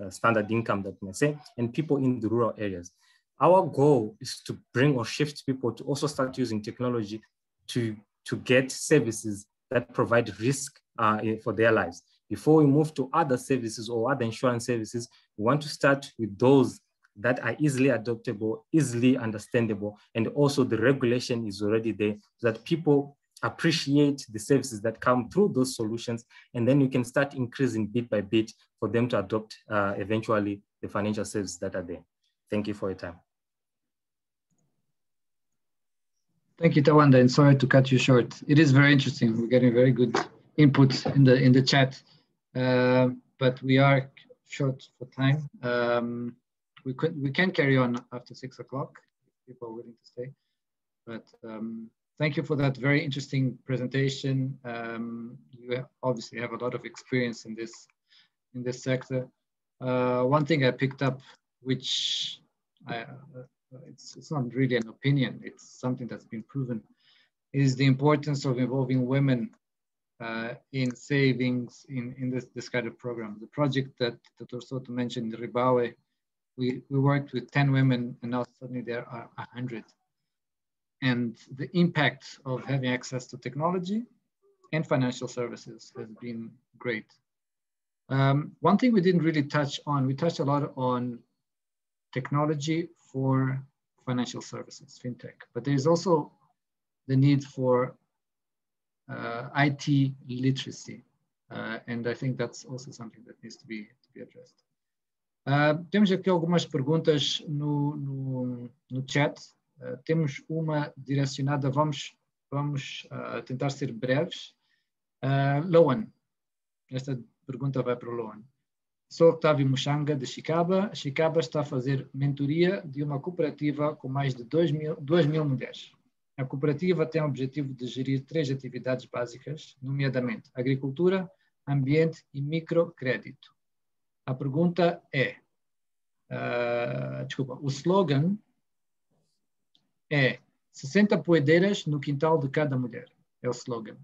standard income, that may say, and people in the rural areas. Our goal is to bring or shift people to also start using technology to get services that provide risk for their lives. Before we move to other services or other insurance services, we want to start with those that are easily adoptable, easily understandable, and also the regulation is already there, so that people appreciate the services that come through those solutions, and then you can start increasing bit by bit for them to adopt eventually the financial services that are there. Thank you for your time. Thank you, Tawanda, and sorry to cut you short. It is very interesting. We're getting very good input in the chat, but we are short for time. We can carry on after 6 o'clock if people are willing to stay. But thank you for that very interesting presentation. You obviously have a lot of experience in this sector. One thing I picked up, which it's not really an opinion, it's something that's been proven, is the importance of involving women in savings in this kind of program. The project that Dr. Soto mentioned, Ribawe, we worked with 10 women, and now suddenly there are 100. And the impact of having access to technology and financial services has been great. One thing we didn't really touch on, we touched a lot on technology for financial services, fintech, but there is also the need for IT literacy. And I think that's also something that needs to be addressed. Temos aqui algumas perguntas no chat. Temos uma direcionada, vamos tentar ser breves. Loan, esta pergunta vai para o Loan. Sou Octávio Muxanga, de Chicaba. Chicaba está a fazer mentoria de uma cooperativa com mais de 2 mil mulheres. A cooperativa tem o objetivo de gerir 3 atividades básicas, nomeadamente agricultura, ambiente e microcrédito. A pergunta é, o slogan é 60 poedeiras no quintal de cada mulher. É o slogan.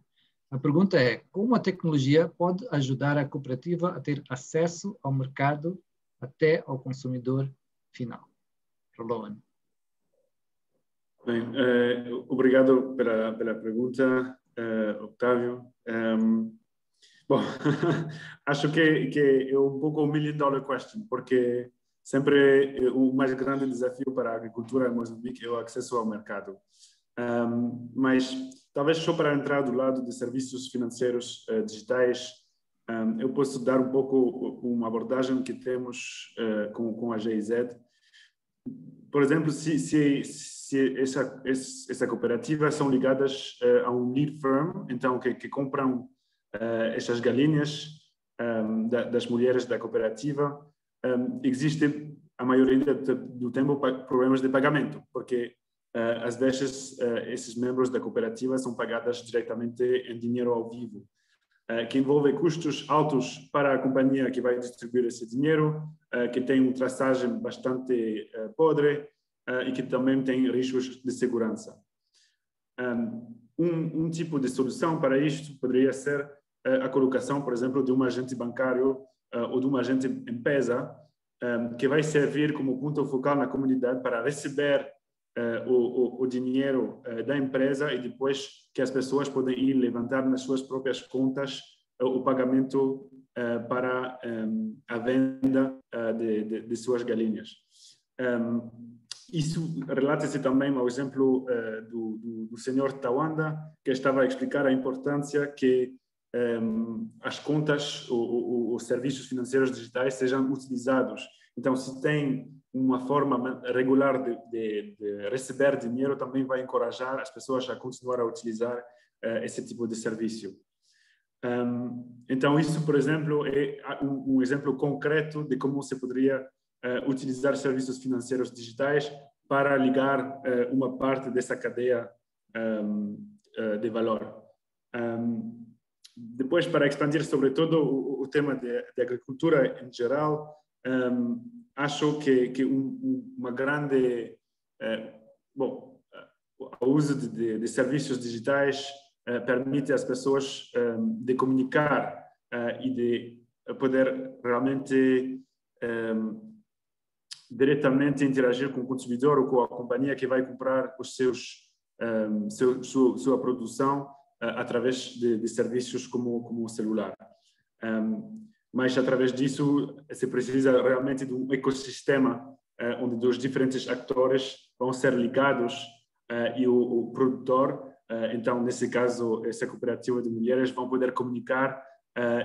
A pergunta é, como a tecnologia pode ajudar a cooperativa a ter acesso ao mercado até ao consumidor final? Loan. Bem, obrigado pela pergunta, Octávio. Bom, acho que é um pouco $1 million question, porque sempre o mais grande desafio para a agricultura em Moçambique é o acesso ao mercado. Mas talvez só para entrar do lado de serviços financeiros digitais, eu posso dar um pouco uma abordagem que temos com a GIZ. Por exemplo, se essa cooperativa são ligadas a um lead firm, então que compram essas galinhas das mulheres da cooperativa, existe a maioria do tempo problemas de pagamento, porque às vezes esses membros da cooperativa são pagados diretamente em dinheiro ao vivo, que envolve custos altos para a companhia que vai distribuir esse dinheiro, que tem uma traçagem bastante podre e que também tem riscos de segurança. Um tipo de solução para isto poderia ser a colocação, por exemplo, de um agente bancário ou de um agente empresa que vai servir como ponto focal na comunidade para receber o dinheiro da empresa e depois que as pessoas podem ir levantar nas suas próprias contas o pagamento para a venda de suas galinhas. Isso relata-se também ao exemplo do senhor Tawanda, que estava a explicar a importância que as contas, os serviços financeiros digitais sejam utilizados. Então, se tem uma forma regular de receber dinheiro, também vai encorajar as pessoas a continuar a utilizar esse tipo de serviço. Então, isso, por exemplo, é um exemplo concreto de como se poderia utilizar serviços financeiros digitais para ligar uma parte dessa cadeia de valor. Depois, para expandir sobre todo o tema de agricultura em geral, acho que uma grande... o uso de serviços digitais permite às pessoas de comunicar e de poder realmente diretamente interagir com o consumidor ou com a companhia que vai comprar os sua produção através de serviços como o celular. Mas através disso se precisa realmente de um ecossistema onde os diferentes atores vão ser ligados e o produtor, então nesse caso essa cooperativa de mulheres, vão poder comunicar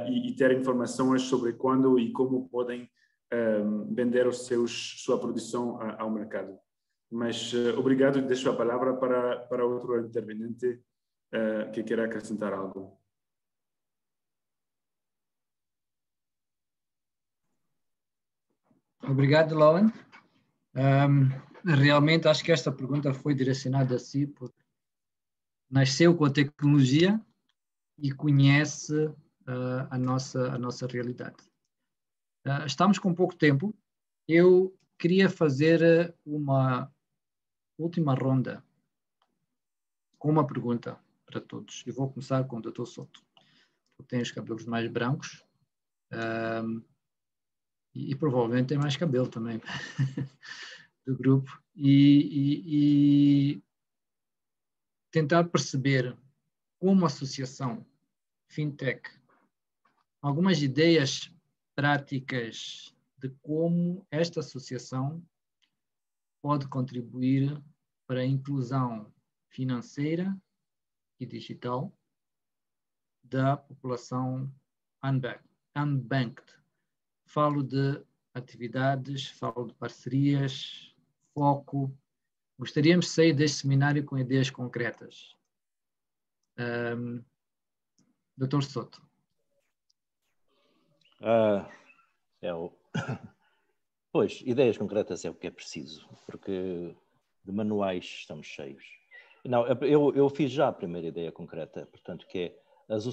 e ter informações sobre quando e como podem vender sua produção ao mercado. Mas obrigado e deixo a palavra para outro interveniente que queira acrescentar algo. Obrigado, Loan. Realmente acho que esta pergunta foi direcionada a si, porque nasceu com a tecnologia e conhece a nossa realidade. Estamos com pouco tempo. Eu queria fazer uma última ronda com uma pergunta para todos. Eu vou começar com o Dr. Soto. tem os cabelos mais brancos e provavelmente tem mais cabelo também do grupo. E tentar perceber como a associação FinTech, algumas ideias práticas de como esta associação pode contribuir para a inclusão financeira e digital da população unbanked. Falo de atividades, falo de parcerias, foco. Gostaríamos de sair deste seminário com ideias concretas. Dr. Soto. Pois, ideias concretas é o que é preciso, porque de manuais estamos cheios. Não, eu fiz já a primeira ideia concreta, portanto, que é as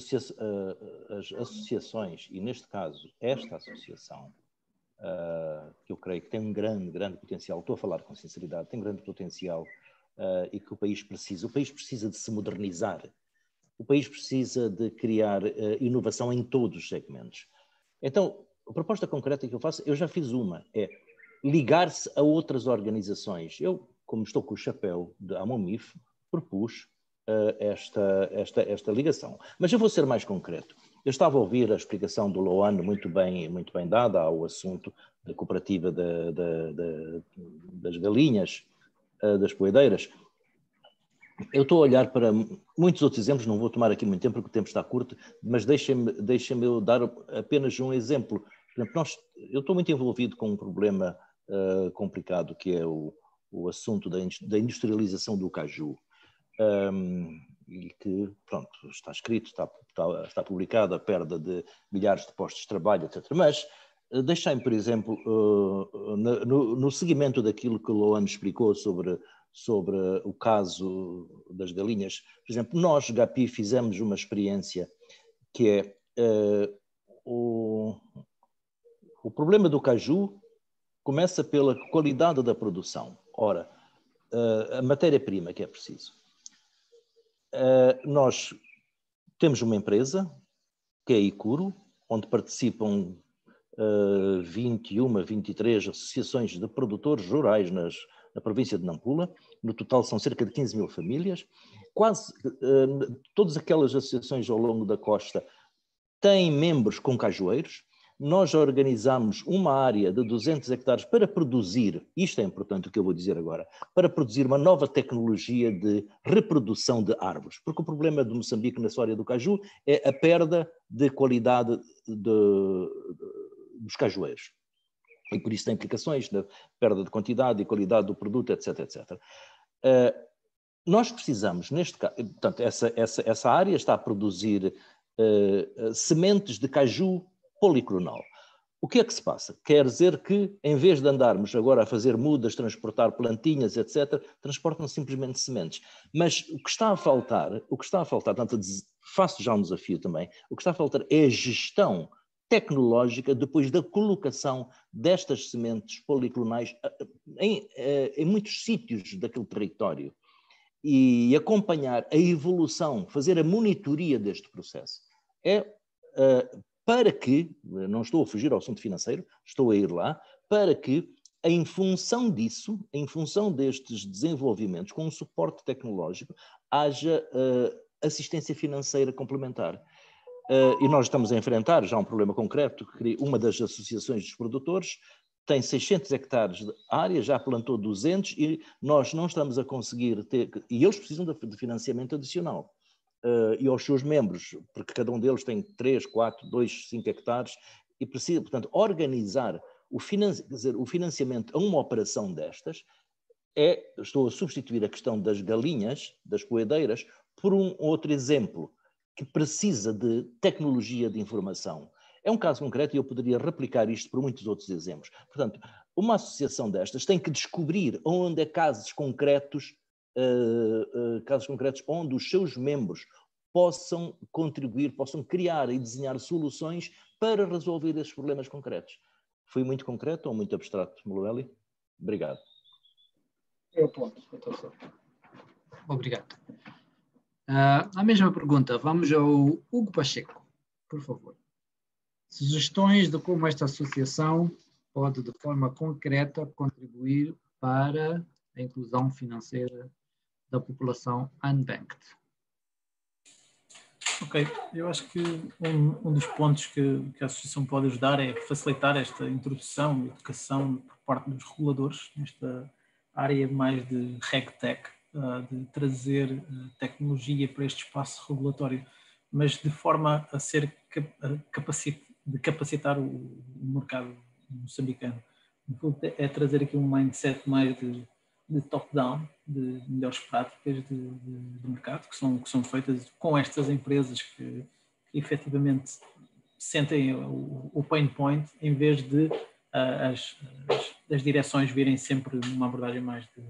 associações, e neste caso, esta associação, que eu creio que tem um grande potencial, estou a falar com sinceridade, tem grande potencial e que o país precisa de se modernizar, o país precisa de criar inovação em todos os segmentos. Então, a proposta concreta que eu faço, eu já fiz uma, é ligar-se a outras organizações. Eu, como estou com o chapéu da Amomif, propus esta ligação. Mas eu vou ser mais concreto. Eu estava a ouvir a explicação do Loan muito bem dada ao assunto da cooperativa das galinhas, das poedeiras. Eu estou a olhar para muitos outros exemplos, não vou tomar aqui muito tempo porque o tempo está curto, mas deixem-me eu dar apenas um exemplo. Por exemplo, eu estou muito envolvido com um problema complicado que é o assunto da industrialização do caju. E que, pronto, está escrito, está publicado a perda de milhares de postos de trabalho, etc. Mas deixem-me, por exemplo, no seguimento daquilo que o Loan explicou sobre o caso das galinhas. Por exemplo, nós, GAPI, fizemos uma experiência que é o problema do caju começa pela qualidade da produção. Ora, a matéria-prima que é preciso. Nós temos uma empresa, que é a Icuro, onde participam 23 associações de produtores rurais na província de Nampula. No total são cerca de 15 mil famílias. Quase todas aquelas associações ao longo da costa têm membros com cajueiros. Nós organizamos uma área de 200 hectares para produzir, isto é importante o que eu vou dizer agora, para produzir uma nova tecnologia de reprodução de árvores, porque o problema de Moçambique na história do caju é a perda de qualidade dos cajueiros. E por isso tem implicações na perda de quantidade e qualidade do produto, etc, etc. Nós precisamos, neste caso, portanto, essa área está a produzir sementes de caju policlonal. O que é que se passa? Quer dizer que, em vez de andarmos agora a fazer mudas, transportar plantinhas, etc., transportam simplesmente sementes. Mas o que está a faltar, portanto, faço já um desafio também, o que está a faltar é a gestão tecnológica depois da colocação destas sementes policlonais em muitos sítios daquele território e acompanhar a evolução, fazer a monitoria deste processo. Para que, não estou a fugir ao assunto financeiro, estou a ir lá, para que, em função disso, em função destes desenvolvimentos, com um suporte tecnológico, haja assistência financeira complementar. E nós estamos a enfrentar já um problema concreto, que uma das associações dos produtores tem 600 hectares de área, já plantou 200 e nós não estamos a conseguir ter, e eles precisam de financiamento adicional. E aos seus membros, porque cada um deles tem 3, 4, 2, 5 hectares e precisa, portanto, organizar o financiamento a uma operação destas. Estou a substituir a questão das galinhas, das poedeiras, por um outro exemplo que precisa de tecnologia de informação. É um caso concreto e eu poderia replicar isto por muitos outros exemplos. Portanto, uma associação destas tem que descobrir onde há casos concretos onde os seus membros possam contribuir, possam criar e desenhar soluções para resolver esses problemas concretos. Foi muito concreto ou muito abstrato, Melueli? Obrigado. É o ponto. Obrigado. A mesma pergunta, vamos ao Hugo Pacheco. por favor. Sugestões de como esta associação pode, de forma concreta, contribuir para a inclusão financeira da população unbanked. Ok, eu acho que um dos pontos que a associação pode ajudar é facilitar esta introdução e educação por parte dos reguladores nesta área mais de RegTech, de trazer tecnologia para este espaço regulatório, mas de forma a ser capacitar o mercado moçambicano. É trazer aqui um mindset mais de top-down, de melhores práticas de mercado que são feitas com estas empresas que efetivamente sentem o pain point, em vez de as direções virem sempre numa abordagem mais de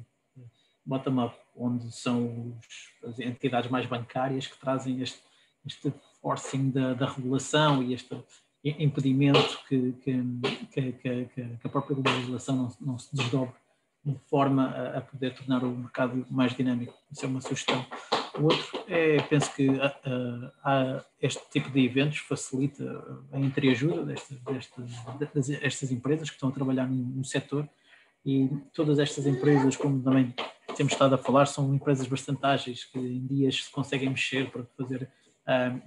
bottom-up, onde são as entidades mais bancárias que trazem este forcing da regulação e este impedimento que a própria legislação não se desdobre de forma a poder tornar o mercado mais dinâmico. Isso é uma sugestão. O outro penso que este tipo de eventos facilita a entreajuda destas empresas que estão a trabalhar no setor, e todas estas empresas, como também temos estado a falar, são empresas bastante ágeis, que em dias se conseguem mexer para fazer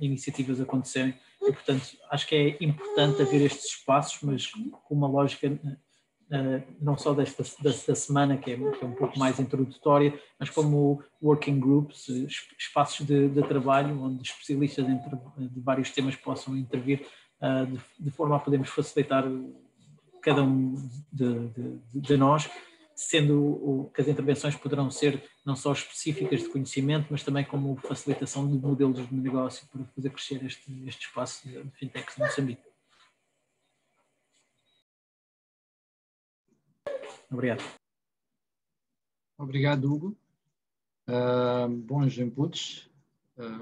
iniciativas acontecerem, e portanto acho que é importante haver estes espaços, mas com uma lógica não só desta semana, que é um pouco mais introdutória, mas como working groups, espaços de trabalho, onde especialistas de vários temas possam intervir, de forma a podermos facilitar cada um de nós, sendo que as intervenções poderão ser não só específicas de conhecimento, mas também como facilitação de modelos de negócio para fazer crescer este espaço de fintechs em Moçambique. Obrigado. Obrigado, Hugo. Bons inputs.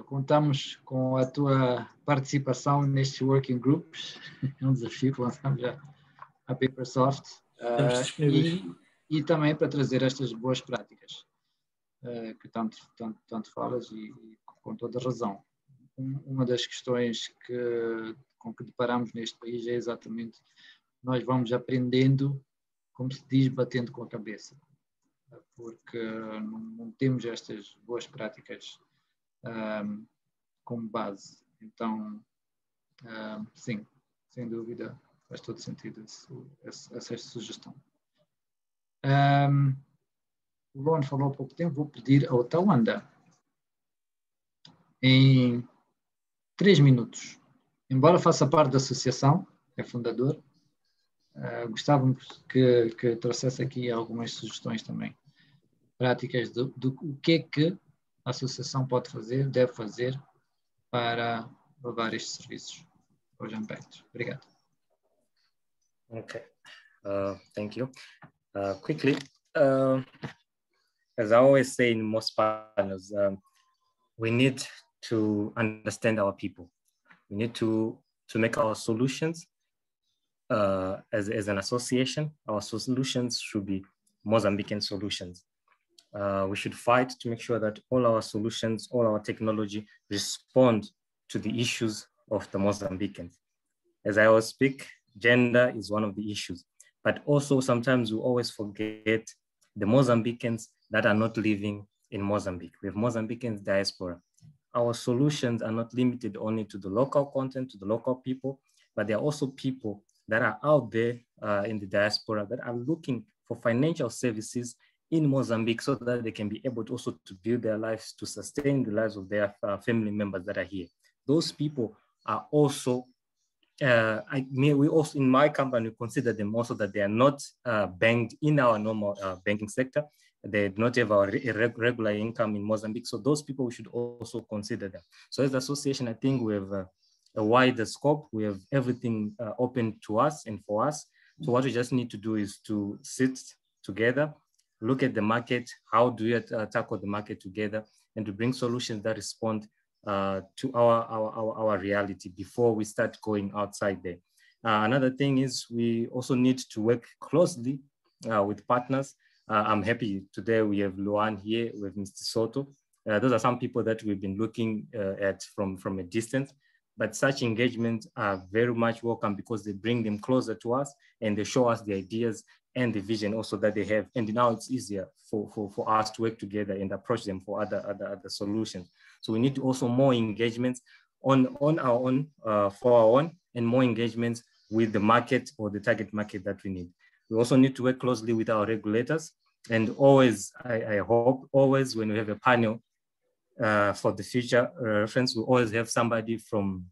Contamos com a tua participação nestes working groups. É um desafio que lançamos já a Papersoft. E também para trazer estas boas práticas que tanto falas e com toda razão. Uma das questões com que deparamos neste país é exatamente nós vamos aprendendo, como se diz, batendo com a cabeça, porque não temos estas boas práticas como base. Então, sim, sem dúvida, faz todo sentido essa sugestão. O Lon falou há pouco tempo, vou pedir ao Tawanda, em 3 minutos, embora faça parte da associação, é fundador, gostávamos que trouxesse aqui algumas sugestões também, práticas do que é que a associação pode fazer, deve fazer para levar estes serviços aos unbanked. Obrigado. Okay, thank you. Quickly, as I always say in most panels, we need to understand our people. We need to make our solutions as an association. Our solutions should be Mozambican solutions. We should fight to make sure that all our solutions, all our technology respond to the issues of the Mozambicans. As I always speak, gender is one of the issues, but also sometimes we always forget the Mozambicans that are not living in Mozambique. We have Mozambicans diaspora. Our solutions are not limited only to the local content, to the local people, but there are also people that are out there in the diaspora that are looking for financial services in Mozambique so that they can be able to also to build their lives, to sustain the lives of their family members that are here. Those people are also, we also in my company consider them also that they are not banked in our normal banking sector. They do not have a regular income in Mozambique. So those people, we should also consider them. So as an association, I think we have a wider scope. We have everything open to us and for us. So what we just need to do is to sit together, look at the market, how do we tackle the market together, and to bring solutions that respond to our reality before we start going outside there. Another thing is we also need to work closely with partners. I'm happy today we have Luan here with Mr. Soto. Those are some people that we've been looking at from a distance. but such engagements are very much welcome because they bring them closer to us and they show us the ideas and the vision also that they have. And now it's easier for us to work together and approach them for other solutions. So we need also more engagements on our own, for our own, and more engagements with the market or the target market that we need. We also need to work closely with our regulators. And always, I hope always when we have a panel for the future reference, we always have somebody from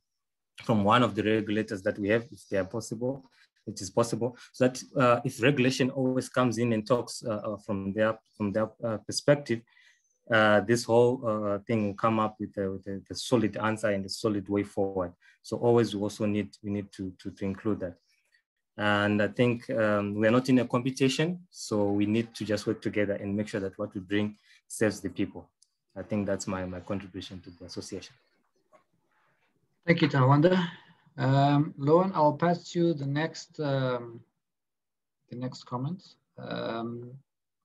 one of the regulators that we have, if they are possible, it is possible, so that if regulation always comes in and talks from their perspective, this whole thing will come up with a solid answer and a solid way forward. So always we also need to include that. And I think we're not in a competition, so we need to just work together and make sure that what we bring serves the people. I think that's my contribution to the association. Thank you, Tawanda. Loan, I'll pass you the next comments.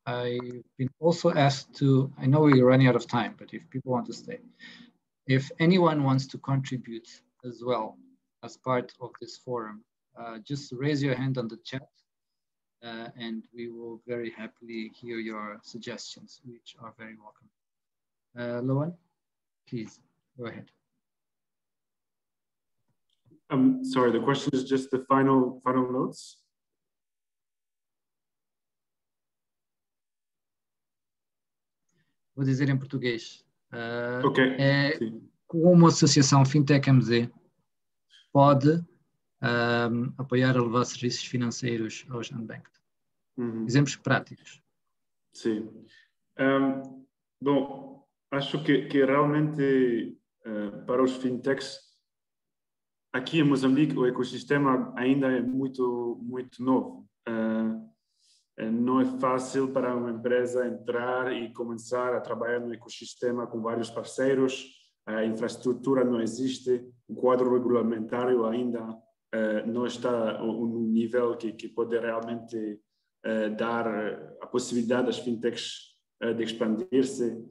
I've been also asked to, I know we're running out of time, but if people want to stay, if anyone wants to contribute as well as part of this forum, just raise your hand on the chat and we will very happily hear your suggestions, which are very welcome. Loan, please go ahead. Sorry, the question is just the final notes. Vou dizer em português. Ok. Como a Associação Fintech MZ pode apoiar a levar serviços financeiros aos unbanked? Exemplos práticos. Sim. Bom, acho que realmente para os fintechs, aqui em Moçambique o ecossistema ainda é muito novo. Não é fácil para uma empresa entrar e começar a trabalhar no ecossistema com vários parceiros. A infraestrutura não existe, o quadro regulamentário ainda não está no nível que pode realmente dar a possibilidade das fintechs de expandir-se.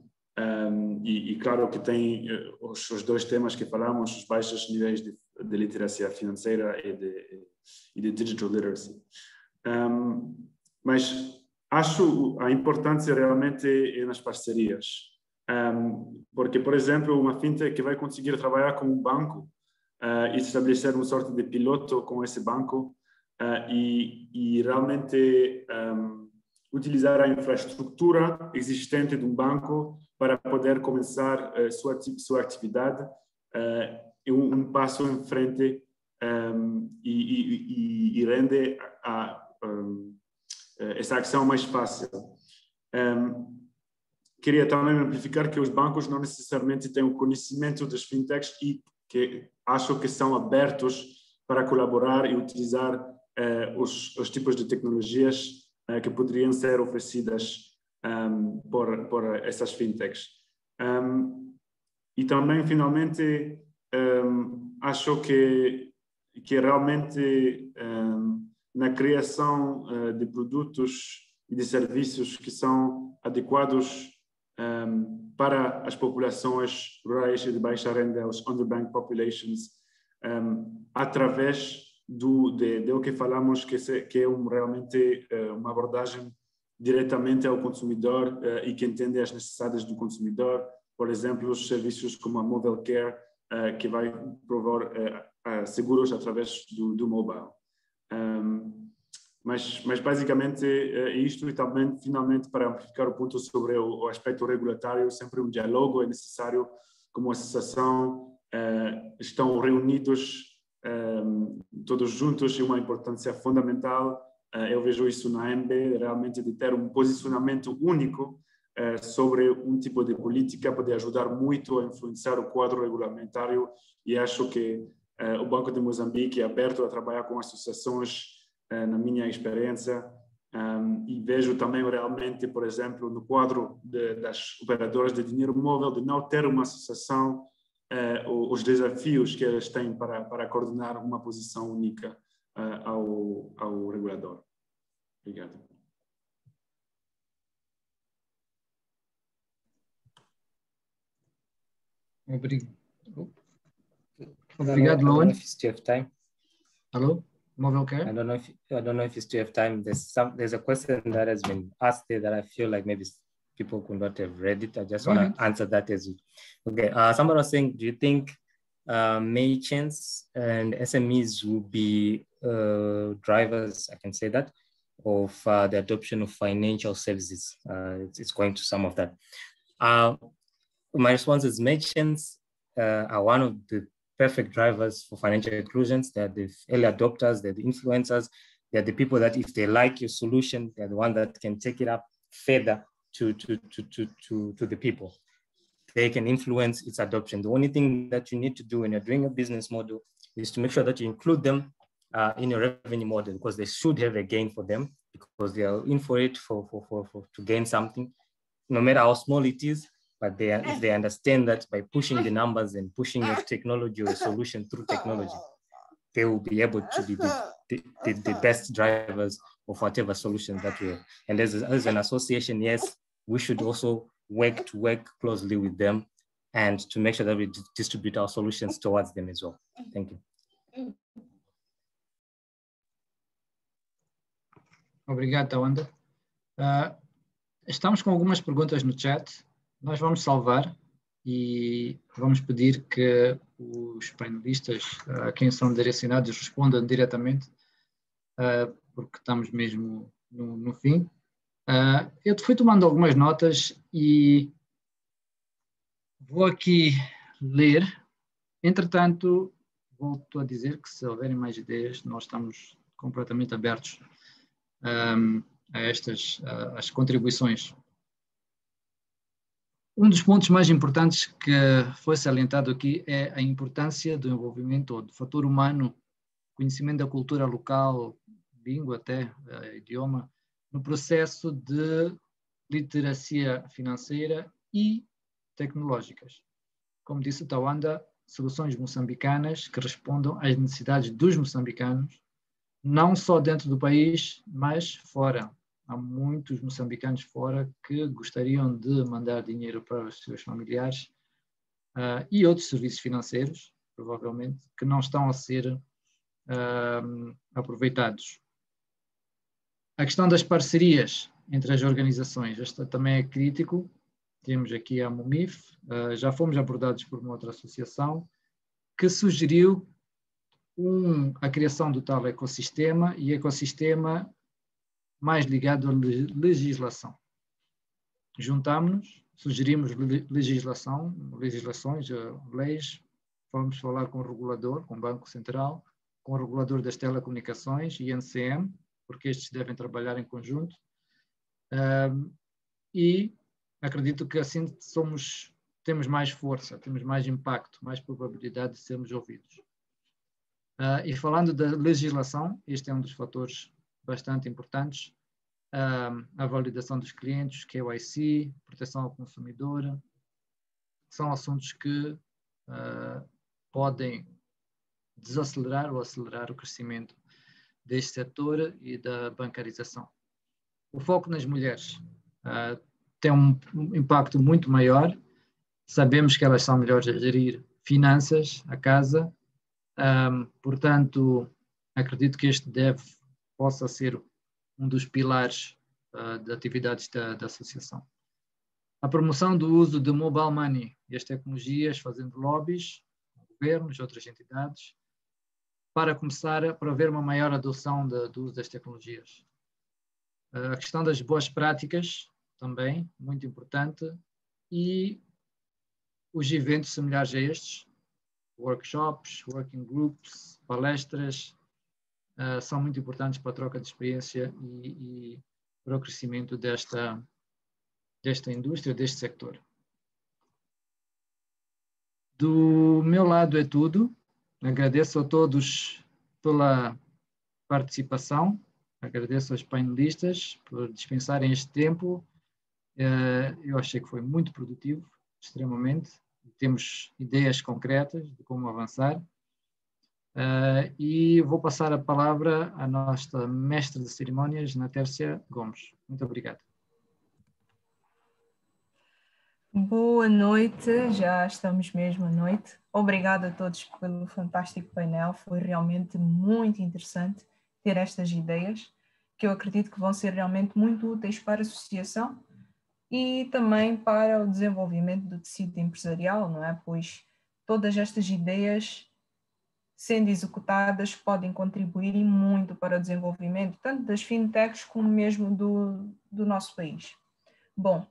E claro que tem os dois temas que falamos, os baixos níveis de literacia financeira e de digital literacy. Mas acho a importância realmente nas parcerias. Porque, por exemplo, uma fintech que vai conseguir trabalhar com um banco e estabelecer uma sorte de piloto com esse banco e realmente utilizar a infraestrutura existente de um banco para poder começar sua atividade é um passo em frente e rende essa ação mais fácil. Queria também amplificar que os bancos não necessariamente têm o conhecimento das fintechs e que acho que são abertos para colaborar e utilizar os tipos de tecnologias que poderiam ser oferecidas por essas fintechs. E também, finalmente, acho que realmente na criação de produtos e de serviços que são adequados para as populações rurais e de baixa renda, os underbanked populations, através do que falamos que é realmente uma abordagem diretamente ao consumidor e que entende as necessidades do consumidor. Por exemplo, os serviços como a Mobile Care, que vai prover seguros através do mobile. Mas basicamente isto, e também finalmente para amplificar o ponto sobre o aspecto regulatório, sempre um diálogo é necessário. Como associação estão reunidos todos juntos e uma importância fundamental. Eu vejo isso na AMB, realmente de ter um posicionamento único sobre um tipo de política pode ajudar muito a influenciar o quadro regulamentário, e acho que o Banco de Moçambique é aberto a trabalhar com associações, na minha experiência, e vejo também realmente, por exemplo, no quadro das operadoras de dinheiro móvel, de não ter uma associação, os desafios que elas têm para coordenar uma posição única ao regulador. Obrigado. Obrigado, Loan. I don't know if you still have time. Hello, Mobile Care. I don't know if you still have time. There's a question that has been asked there that I feel like maybe people could not have read it. I just want to answer that as well. Okay. Someone was saying, do you think merchants and SMEs will be drivers, I can say that, of the adoption of financial services? It's going to some of that. My response is merchants are one of the perfect drivers for financial inclusions. They're the early adopters, they're the influencers, they're the people that if they like your solution, they're the one that can take it up further to the people. They can influence its adoption. The only thing that you need to do when you're doing a business model is to make sure that you include them in your revenue model, because they should have a gain for them, because they are in for it to gain something, no matter how small it is. But if they understand that by pushing the numbers and pushing your technology or a solution through technology, they will be able to be the best drivers of whatever solution that we have. And as an association, yes, we should also work closely with them and to make sure that we distribute our solutions towards them as well. Thank you. Obrigado, Tawanda. Estamos com algumas perguntas no chat. Nós vamos salvar e vamos pedir que os painelistas a quem são direcionados respondam diretamente, porque estamos mesmo no fim. Eu fui tomando algumas notas e vou aqui ler. Entretanto, volto a dizer que se houverem mais ideias, nós estamos completamente abertos a estas as contribuições. Um dos pontos mais importantes que foi salientado aqui é a importância do envolvimento do fator humano, conhecimento da cultura local, língua até, idioma, no processo de literacia financeira e tecnológicas. Como disse o Tawanda, soluções moçambicanas que respondam às necessidades dos moçambicanos, não só dentro do país, mas fora. Há muitos moçambicanos fora que gostariam de mandar dinheiro para os seus familiares e outros serviços financeiros, provavelmente, que não estão a ser aproveitados. A questão das parcerias entre as organizações, esta também é crítico. Temos aqui a MUMIF, já fomos abordados por uma outra associação, que sugeriu a criação do tal ecossistema e ecossistema mais ligado à legislação. Juntámos-nos, sugerimos legislações, leis, fomos falar com o regulador, com o Banco Central, com o regulador das telecomunicações e NCM, porque estes devem trabalhar em conjunto, e acredito que assim temos mais força, temos mais impacto, mais probabilidade de sermos ouvidos. E falando da legislação, este é um dos fatores bastante importantes, a validação dos clientes, KYC, proteção ao consumidor, são assuntos que podem desacelerar ou acelerar o crescimento deste setor e da bancarização. O foco nas mulheres tem um impacto muito maior, sabemos que elas são melhores a gerir finanças, a casa, portanto, acredito que este possa ser um dos pilares de atividades da associação. A promoção do uso de mobile money e as tecnologias, fazendo lobbies, governos, outras entidades, para começar a haver uma maior adoção do uso das tecnologias. A questão das boas práticas, também, muito importante, e os eventos similares a estes, workshops, working groups, palestras, são muito importantes para a troca de experiência e para o crescimento desta indústria, deste sector. Do meu lado é tudo. Agradeço a todos pela participação, agradeço aos painelistas por dispensarem este tempo. Eu achei que foi muito produtivo, extremamente. Temos ideias concretas de como avançar. E vou passar a palavra à nossa mestre de cerimónias, Natércia Gomes. Muito obrigado. Boa noite, já estamos mesmo à noite. Obrigada a todos pelo fantástico painel, foi realmente muito interessante ter estas ideias, que eu acredito que vão ser realmente muito úteis para a associação e também para o desenvolvimento do tecido empresarial, não é? Pois todas estas ideias, sendo executadas, podem contribuir muito para o desenvolvimento, tanto das fintechs como mesmo do nosso país. Bom,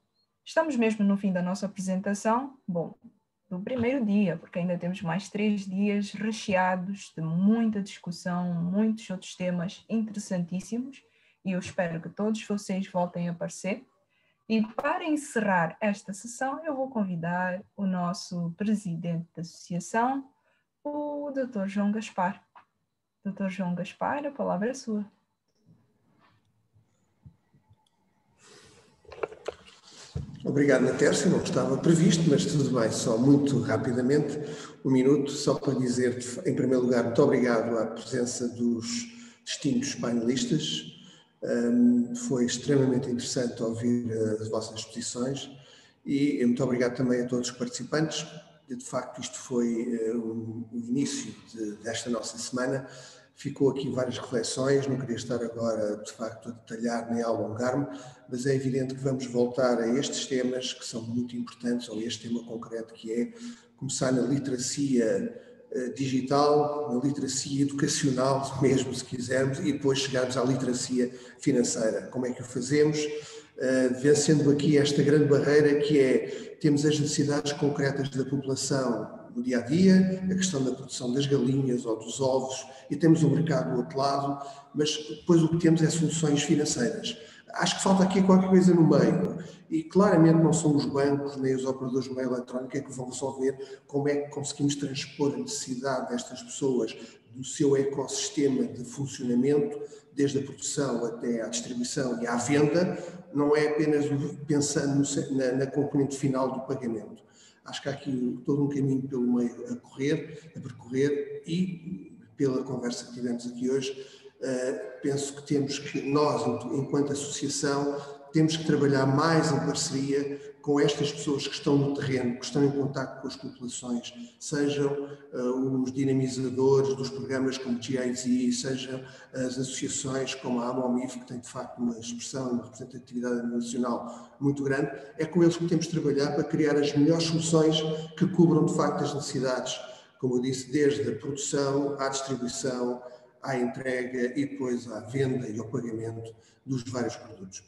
estamos mesmo no fim da nossa apresentação, do primeiro dia, porque ainda temos mais 3 dias recheados de muita discussão, muitos outros temas interessantíssimos, e eu espero que todos vocês voltem a aparecer. E para encerrar esta sessão, eu vou convidar o nosso presidente da associação, o Dr. João Gaspar. Dr. João Gaspar, a palavra é sua. Obrigado, Natércia, não estava previsto, mas tudo bem, só muito rapidamente, 1 minuto, só para dizer, em primeiro lugar, muito obrigado à presença dos distintos painelistas. Foi extremamente interessante ouvir as vossas exposições e muito obrigado também a todos os participantes. De facto, isto foi o início desta nossa semana. Ficou aqui várias reflexões, não queria estar agora, de facto, a detalhar nem a alongar-me, mas é evidente que vamos voltar a estes temas que são muito importantes, ou este tema concreto que é começar na literacia digital, na literacia educacional mesmo, se quisermos, e depois chegarmos à literacia financeira. Como é que o fazemos? Vencendo aqui esta grande barreira que é, temos as necessidades concretas da população no dia-a-dia, a questão da produção das galinhas ou dos ovos, e temos o mercado do outro lado, mas depois o que temos é soluções financeiras. Acho que falta aqui qualquer coisa no meio, e claramente não são os bancos nem os operadores de meio eletrónico que vão resolver como é que conseguimos transpor a necessidade destas pessoas do seu ecossistema de funcionamento, desde a produção até à distribuição e à venda, não é apenas pensando na componente final do pagamento. Acho que há aqui todo um caminho pelo meio a percorrer e, pela conversa que tivemos aqui hoje, penso que temos que, nós, enquanto associação, temos que trabalhar mais em parceria com estas pessoas que estão no terreno, que estão em contacto com as populações, sejam os dinamizadores dos programas como GIZ, sejam as associações como a AMOMIF, que tem de facto uma expressão e uma representatividade nacional muito grande. É com eles que temos de trabalhar para criar as melhores soluções que cubram de facto as necessidades, como eu disse, desde a produção à distribuição, à entrega e depois à venda e ao pagamento dos vários produtos.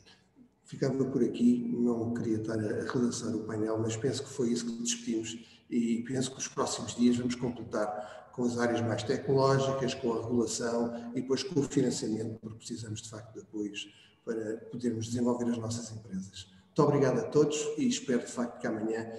Ficava por aqui, não queria estar a relançar o painel, mas penso que foi isso que discutimos e penso que os próximos dias vamos completar com as áreas mais tecnológicas, com a regulação e depois com o financiamento, porque precisamos de facto de apoios para podermos desenvolver as nossas empresas. Muito obrigado a todos e espero de facto que amanhã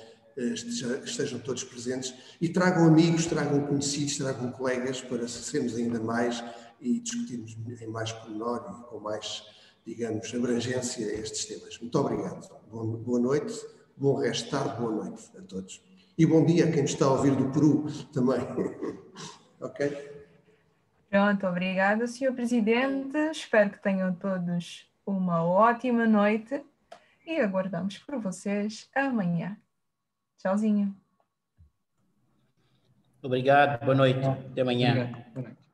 estejam todos presentes e tragam amigos, tragam conhecidos, tragam colegas para sermos ainda mais e discutirmos em mais pormenor e com mais, digamos, abrangência a estes temas. Muito obrigado. Boa noite, bom resto de tarde, boa noite a todos. E bom dia a quem nos está a ouvir do Peru também. Ok? Pronto, obrigada, Sr. Presidente. Espero que tenham todos uma ótima noite e aguardamos por vocês amanhã. Tchauzinho. Obrigado, boa noite. Até amanhã. Obrigado. Boa noite.